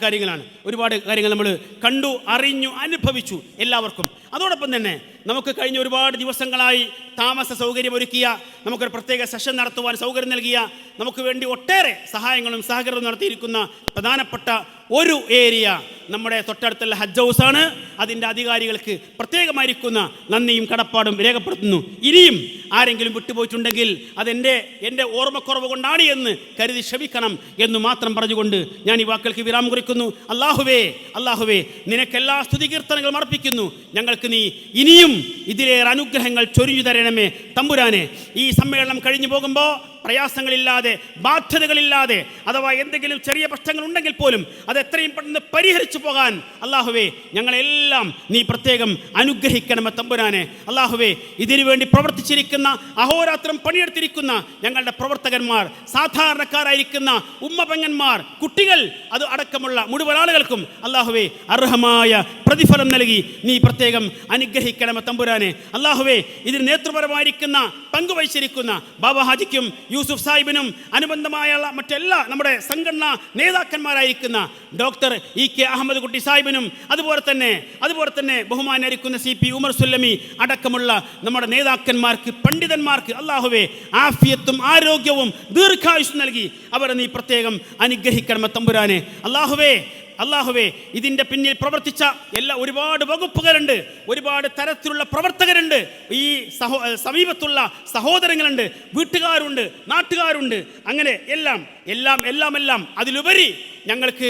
കാര്യങ്ങളാണ്. ഒരുപാട് കാര്യങ്ങൾ നമ്മൾ കണ്ടു, അറിഞ്ഞു, അനുഭവിച്ചു എല്ലാവർക്കും. അതോടൊപ്പം തന്നെ നമുക്ക് കഴിഞ്ഞ ഒരുപാട് ദിവസങ്ങളായി താമസ സൗകര്യമൊരുക്കിയ, നമുക്കൊരു പ്രത്യേക സെഷൻ നടത്തുവാൻ സൗകര്യം നൽകിയ, നമുക്ക് വേണ്ടി ഒട്ടേറെ സഹായങ്ങളും സഹകരണവും നടത്തിയിരിക്കുന്ന പ്രധാനപ്പെട്ട ഒരു ഏരിയ നമ്മുടെ തൊട്ടടുത്തുള്ള ഹജ്ജ് ഹൗസാണ്. അതിൻ്റെ അധികാരികൾക്ക് പ്രത്യേകമായിരിക്കുന്ന നന്ദിയും കടപ്പാടും രേഖപ്പെടുത്തുന്നു. ഇനിയും ആരെങ്കിലും വിട്ടുപോയിട്ടുണ്ടെങ്കിൽ എൻ്റെ ഓർമ്മക്കുറവ് കൊണ്ടാണ് എന്ന് കരുതി ക്ഷമിക്കണം എന്ന് മാത്രം പറഞ്ഞുകൊണ്ട് ഞാൻ ഈ വാക്കുകൾക്ക് വിരാമം കുറിക്കുന്നു. അല്ലാഹുവേ, നിനക്കെല്ലാ സ്തുതികീർത്തനങ്ങളും അർപ്പിക്കുന്നു. ഞങ്ങൾക്ക് നീ ഇനിയും ഇതിലേറെ അനുഗ്രഹങ്ങൾ ചൊരിഞ്ഞു തരണമേ തമ്പുരാനെ. ഈ സമ്മേളനം കഴിഞ്ഞു പോകുമ്പോൾ പ്രയാസങ്ങളില്ലാതെ, ബാധ്യതകളില്ലാതെ, അഥവാ എന്തെങ്കിലും ചെറിയ പ്രശ്നങ്ങൾ ഉണ്ടെങ്കിൽ പോലും അത് എത്രയും പെട്ടെന്ന് പരിഹരിച്ചു പോകാൻ അല്ലാഹുവേ ഞങ്ങളെല്ലാം നീ പ്രത്യേകം അനുഗ്രഹിക്കണമേ തമ്പുരാനെ. അല്ലാഹുവേ, ഇതിനു വേണ്ടി പ്രവർത്തിച്ചിരിക്കുന്ന, അഹോരാത്രം പണിയെടുത്തിരിക്കുന്ന ഞങ്ങളുടെ പ്രവർത്തകന്മാർ, സാധാരണക്കാരായിരിക്കുന്ന ഉമ്മപെങ്ങന്മാർ, കുട്ടികൾ, അത് അടക്കമുള്ള മുഴുവൻ ആളുകൾക്കും അല്ലാഹുവേ അർഹമായ പ്രതിഫലം നൽകി നീ പ്രത്യേകം അനുഗ്രഹിക്കണമേ തമ്പുരാനെ. അല്ലാഹുവേ, ഇതിന് നേതൃപരമായിരിക്കുന്ന പങ്കുവഹിച്ചിരിക്കുന്ന ബാബ ഹാജിക്കും യൂസുഫ് സാഹിബിനും അനുബന്ധമായുള്ള മറ്റെല്ലാ നമ്മുടെ സംഘടനാ നേതാക്കന്മാരായിരിക്കുന്ന ഡോക്ടർ EK അഹമ്മദ് കുട്ടി സാഹിബിനും അതുപോലെ തന്നെ ബഹുമാനായിരിക്കുന്ന CP ഉമർ സുല്ലമി അടക്കമുള്ള നമ്മുടെ നേതാക്കന്മാർക്ക്, പണ്ഡിതന്മാർക്ക് അല്ലാഹുവേ ആഫിയത്തും ആരോഗ്യവും ദീർഘായുസ്സും നൽകി അവരെ നീ പ്രത്യേകം അനുഗ്രഹിക്കണമേ തമ്പുരാനെ. അല്ലാഹുവേ, ഇതിൻ്റെ പിന്നിൽ പ്രവർത്തിച്ച ഒരുപാട് വകുപ്പുകളുണ്ട്, ഒരുപാട് തരത്തിലുള്ള പ്രവർത്തകരുണ്ട്, ഈ സമീപത്തുള്ള സഹോദരങ്ങളുണ്ട്, വീട്ടുകാരുണ്ട്, നാട്ടുകാരുണ്ട്, അങ്ങനെ എല്ലാം അതിലുപരി ഞങ്ങൾക്ക്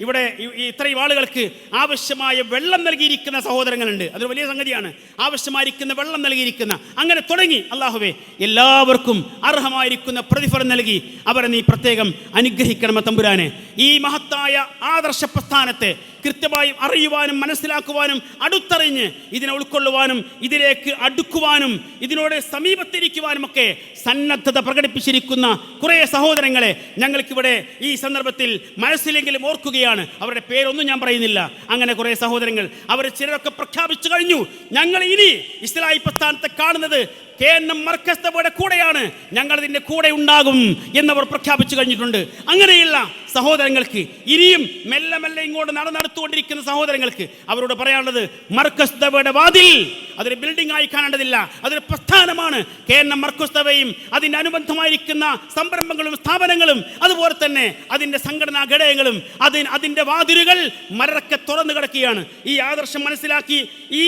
ഇവിടെ ഇത്രയും ആളുകൾക്ക് ആവശ്യമായ വെള്ളം നൽകിയിരിക്കുന്ന സഹോദരങ്ങളുണ്ട്. അതൊരു വലിയ സംഗതിയാണ്. ആവശ്യമായിരിക്കുന്ന വെള്ളം നൽകിയിരിക്കുന്ന, അങ്ങനെ തുടങ്ങി അല്ലാഹുവേ എല്ലാവർക്കും അർഹമായിരിക്കുന്ന പ്രതിഫലം നൽകി അവരെ നീ പ്രത്യേകം അനുഗ്രഹിക്കണമേ തമ്പുരാനെ. ഈ മഹത്തായ ആദർശ പ്രസ്ഥാനത്തെ കൃത്യമായും അറിയുവാനും മനസ്സിലാക്കുവാനും അടുത്തറിഞ്ഞ് ഇതിനെ ഉൾക്കൊള്ളുവാനും ഇതിലേക്ക് അടുക്കുവാനും ഇതിനോട് സമീപത്തിരിക്കുവാനും ഒക്കെ സന്നദ്ധത പ്രകടിപ്പിച്ചിരിക്കുന്ന കുറേ സഹോദരങ്ങളെ ഞങ്ങൾക്കിവിടെ ഈ സന്ദർഭത്തിൽ മനസ്സിലെങ്കിലും ഓർക്കുകയാണ്. അവരുടെ പേരൊന്നും ഞാൻ പറയുന്നില്ല. അങ്ങനെ കുറേ സഹോദരങ്ങൾ, അവർ ചിലരൊക്കെ പ്രഖ്യാപിച്ചു കഴിഞ്ഞു, ഞങ്ങൾ ഇനി ഇസ്ലാഹി പ്രസ്ഥാനത്തെ കാണുന്നത് KNM മർക്കസ് ദഅവയുടെ കൂടെയാണ്, ഞങ്ങൾ ഇതിന്റെ കൂടെ ഉണ്ടാകും എന്നവർ പ്രഖ്യാപിച്ചു കഴിഞ്ഞിട്ടുണ്ട്. അങ്ങനെയുള്ള സഹോദരങ്ങൾക്ക് ഇനിയും മെല്ലെ മെല്ലെ ഇങ്ങോട്ട് നടന്നുകൊണ്ടിരിക്കുന്ന സഹോദരങ്ങൾക്ക് അവരോട് പറയാനുള്ളത്, മർക്കസ് ദഅവയുടെ വാതിൽ അതൊരു ബിൽഡിംഗ് ആയി കാണേണ്ടതില്ല, അതൊരു പ്രസ്ഥാനമാണ്. KNM മർക്കസ് ദഅവയും അതിന്റെ അനുബന്ധമായിരിക്കുന്ന സംരംഭങ്ങളും സ്ഥാപനങ്ങളും അതുപോലെ തന്നെ അതിന്റെ സംഘടനാ ഘടകങ്ങളും അതിന്റെ വാതിലുകൾ മരക്കെ തുറന്നു കിടക്കുകയാണ്. ഈ ആദർശം മനസ്സിലാക്കി ഈ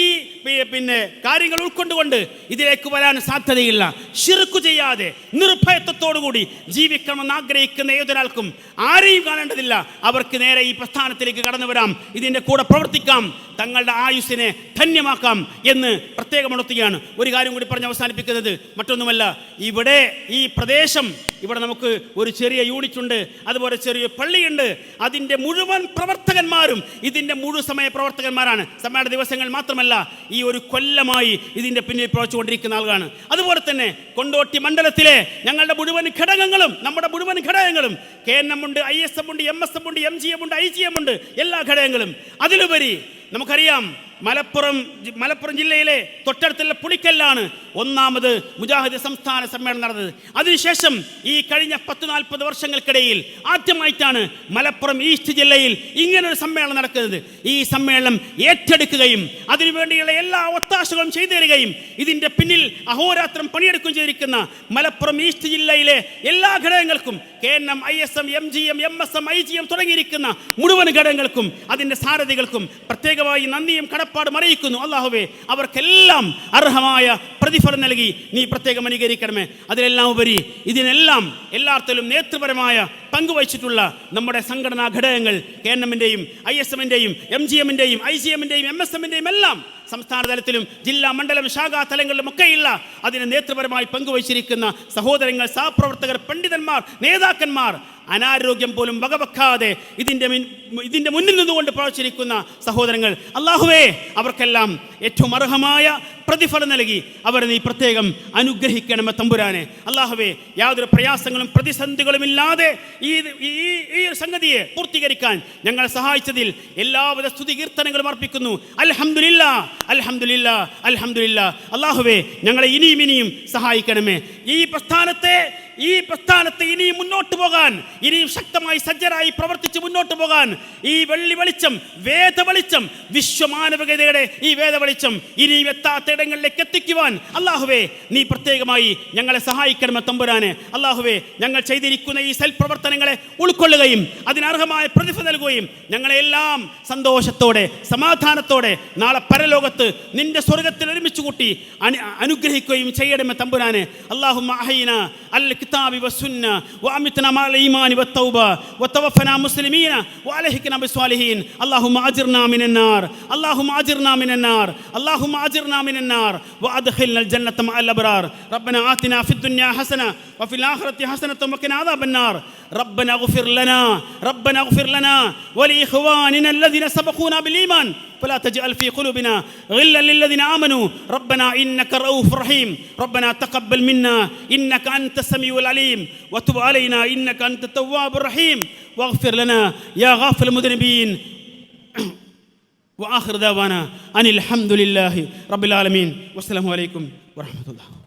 കാര്യങ്ങൾ ഉൾക്കൊണ്ടുകൊണ്ട് ഇതിലേക്ക് വരാൻ സാധ്യതയില്ല. ശിർക്ക് ചെയ്യാതെ നിർഭയത്വത്തോടുകൂടി ജീവിക്കണമെന്ന് ആഗ്രഹിക്കുന്ന ഏതൊരാൾക്കും ആരെയും കാണേണ്ടതില്ല. അവർക്ക് നേരെ ഈ പ്രസ്ഥാനത്തിലേക്ക് കടന്നു വരാം, ഇതിന്റെ കൂടെ പ്രവർത്തിക്കാം, തങ്ങളുടെ ആയുസ്സിനെ ധന്യമാക്കാം എന്ന് പ്രത്യേകം ഉണർത്തുകയാണ്. ഒരു കാര്യം കൂടി പറഞ്ഞ് അവസാനിപ്പിക്കുന്നത് മറ്റൊന്നുമല്ല, ഇവിടെ ഈ പ്രദേശം, ഇവിടെ നമുക്ക് ഒരു ചെറിയ യൂണിറ്റ് ഉണ്ട്, അതുപോലെ ചെറിയ പള്ളിയുണ്ട്. അതിൻ്റെ മുഴുവൻ പ്രവർത്തകന്മാരും ഇതിൻ്റെ മുഴുവൻ സമയ പ്രവർത്തകന്മാരാണ്. സമ്മേളന ദിവസങ്ങൾ മാത്രമല്ല, ഈ ഒരു കൊല്ലമായി ഇതിൻ്റെ പിന്നിൽ പ്രവർത്തിച്ചുകൊണ്ടിരിക്കുന്ന ആളുകളാണ്. അതുപോലെ തന്നെ കൊണ്ടോട്ടി മണ്ഡലത്തിലെ ഞങ്ങളുടെ മുഴുവൻ ഘടകങ്ങളും, നമ്മുടെ മുഴുവൻ ഘടകങ്ങളും, KNM ഉണ്ട്, ISM ഉണ്ട്, MSM ഉണ്ട്, MGM ഉണ്ട്, IGM ഉണ്ട്, എല്ലാ ഘടകങ്ങളും. അതിലുപരി നമുക്കറിയാം, മലപ്പുറം ജില്ലയിലെ തൊട്ടടുത്തുള്ള പുളിക്കല്ലാണ് ഒന്നാമത് മുജാഹിദ് സംസ്ഥാന സമ്മേളനം നടന്നത്. അതിനുശേഷം ഈ കഴിഞ്ഞ 10-40 വർഷങ്ങൾക്കിടയിൽ ആദ്യമായിട്ടാണ് മലപ്പുറം ഈസ്റ്റ് ജില്ലയിൽ ഇങ്ങനൊരു സമ്മേളനം നടക്കുന്നത്. ഈ സമ്മേളനം ഏറ്റെടുക്കുകയും അതിനുവേണ്ടിയുള്ള എല്ലാ ഒത്താശകളും ചെയ്തു തരികയും ഇതിൻ്റെ പിന്നിൽ അഹോരാത്രം പണിയെടുക്കുകയും ചെയ്തിരിക്കുന്ന മലപ്പുറം ഈസ്റ്റ് ജില്ലയിലെ എല്ലാ ഘടകങ്ങൾക്കും, KNM, ISM, MGM, MSM, IGM തുടങ്ങിയിരിക്കുന്ന മുഴുവൻ ഘടകങ്ങൾക്കും അതിൻ്റെ സാരഥികൾക്കും പ്രത്യേകമായി നന്ദിയും കടപ്പാടും അറിയിക്കുന്നു. അല്ലാഹുവേ, അവർക്കെല്ലാം അർഹമായ പ്രതിഫലം നൽകി നീ പ്രത്യേകം അനുകരിക്കണമേ. അതിലെല്ലാം ഉപരി ഇതിനെല്ലാം എല്ലാത്തിലും നേതൃപരമായ പങ്കുവഹിച്ചിട്ടുള്ള നമ്മുടെ സംഘടനാ ഘടകങ്ങൾ, KNM-ൻ്റെയും ISM-ൻ്റെയും MGM-ൻ്റെയും IGM-ൻ്റെയും MSM-ൻ്റെയും എല്ലാം സംസ്ഥാന തലത്തിലും ജില്ലാ മണ്ഡലം ശാഖാ തലങ്ങളിലും ഒക്കെയുള്ള അതിന് നേതൃപരമായി പങ്കുവഹിച്ചിരിക്കുന്ന സഹോദരങ്ങൾ, സഹപ്രവർത്തകർ, പണ്ഡിതന്മാർ, നേതാക്കന്മാർ, അനാരോഗ്യം പോലും വകവെക്കാതെ ഇതിൻ്റെ മുന്നിൽ നിന്നുകൊണ്ട് പ്രവർത്തിച്ചിരിക്കുന്ന സഹോദരങ്ങൾ, അല്ലാഹുവേ, അവർക്കെല്ലാം ഏറ്റവും അർഹമായ പ്രതിഫലം നൽകി അവരെ നീ പ്രത്യേകം അനുഗ്രഹിക്കണമേ തമ്പുരാനെ. അല്ലാഹുവേ, യാതൊരു പ്രയാസങ്ങളും പ്രതിസന്ധികളും ഇല്ലാതെ ഈ സംഗതിയെ പൂർത്തീകരിക്കാൻ ഞങ്ങളെ സഹായിച്ചതിൽ എല്ലാവിധ സ്തുതി കീർത്തനങ്ങളും അർപ്പിക്കുന്നു. അൽഹംദുലില്ലാ, അൽഹംദുലില്ലാ, അൽഹംദുലില്ലാ. അല്ലാഹുവേ, ഞങ്ങളെ ഇനിയും സഹായിക്കണമേ. ഈ പ്രസ്ഥാനത്തെ ഇനിയും മുന്നോട്ട് പോകാൻ, ഇനിയും ശക്തമായി സജ്ജരായി പ്രവർത്തിച്ച് മുന്നോട്ട് പോകാൻ ഈ വെള്ളി വെളിച്ചം, വേദ വെളിച്ചം, വിശ്വമാനവികതയുടെ ഈ വേദ വെളിച്ചം ഇനിയും എത്താത്ത ഇടങ്ങളിലേക്ക് എത്തിക്കുവാൻ അല്ലാഹുവേ നീ പ്രത്യേകമായി ഞങ്ങളെ സഹായിക്കണമേ തമ്പുരാനെ. അല്ലാഹുവേ, ഞങ്ങൾ ചെയ്തിരിക്കുന്ന ഈ സൽപ്രവർത്തനങ്ങളെ ഉൾക്കൊള്ളുകയും അതിനർഹമായ പ്രതിഫലം നൽകുകയും ഞങ്ങളെല്ലാം സന്തോഷത്തോടെ സമാധാനത്തോടെ നാളെ പരലോകത്ത് നിന്റെ സ്വർഗത്തിൽ ഒരുമിച്ച് കൂട്ടി അനുഗ്രഹിക്കുകയും ചെയ്യണമേ തമ്പുരാനെ. അല്ലാഹുമ്മ അഹ്യിനാ അൽ കിതാബി വസ്സുന്ന വഅമിത്നാ മഅൽ ഈമാനി വത്തൗബ വതവഫനാ മുസ്ലിമീന വഅൽഹിഖ്നാ ബിസ്വാലിഹീൻ. അല്ലാഹുമ്മ അജിർനാ മിനന്നാർ, അല്ലാഹുമ്മ അജിർനാ മിനന്നാർ, അല്ലാഹുമ്മ അജിർനാ മിനന്നാർ വഅദ്ഖിൽനൽ ജന്നത മഅൽ അബ്റാർ. റബ്ബനാ ആതിനാ ഫിദ് ദുനിയാ ഹസന വഫിൽ ആഖിറതി ഹസനത വഖിനാ അദാബന്നാർ. ربنا اغفر لنا ولإخواننا الذين سبقونا بالإيمان ولا تجعل في قلوبنا غلا للذين آمنوا ربنا إنك رؤوف رحيم. ربنا تقبل منا إنك أنت السميع العليم وتب علينا إنك أنت التواب الرحيم واغفر لنا يا غافر المذنبين. وآخر دعوانا أن الحمد لله رب العالمين والسلام عليكم ورحمة الله.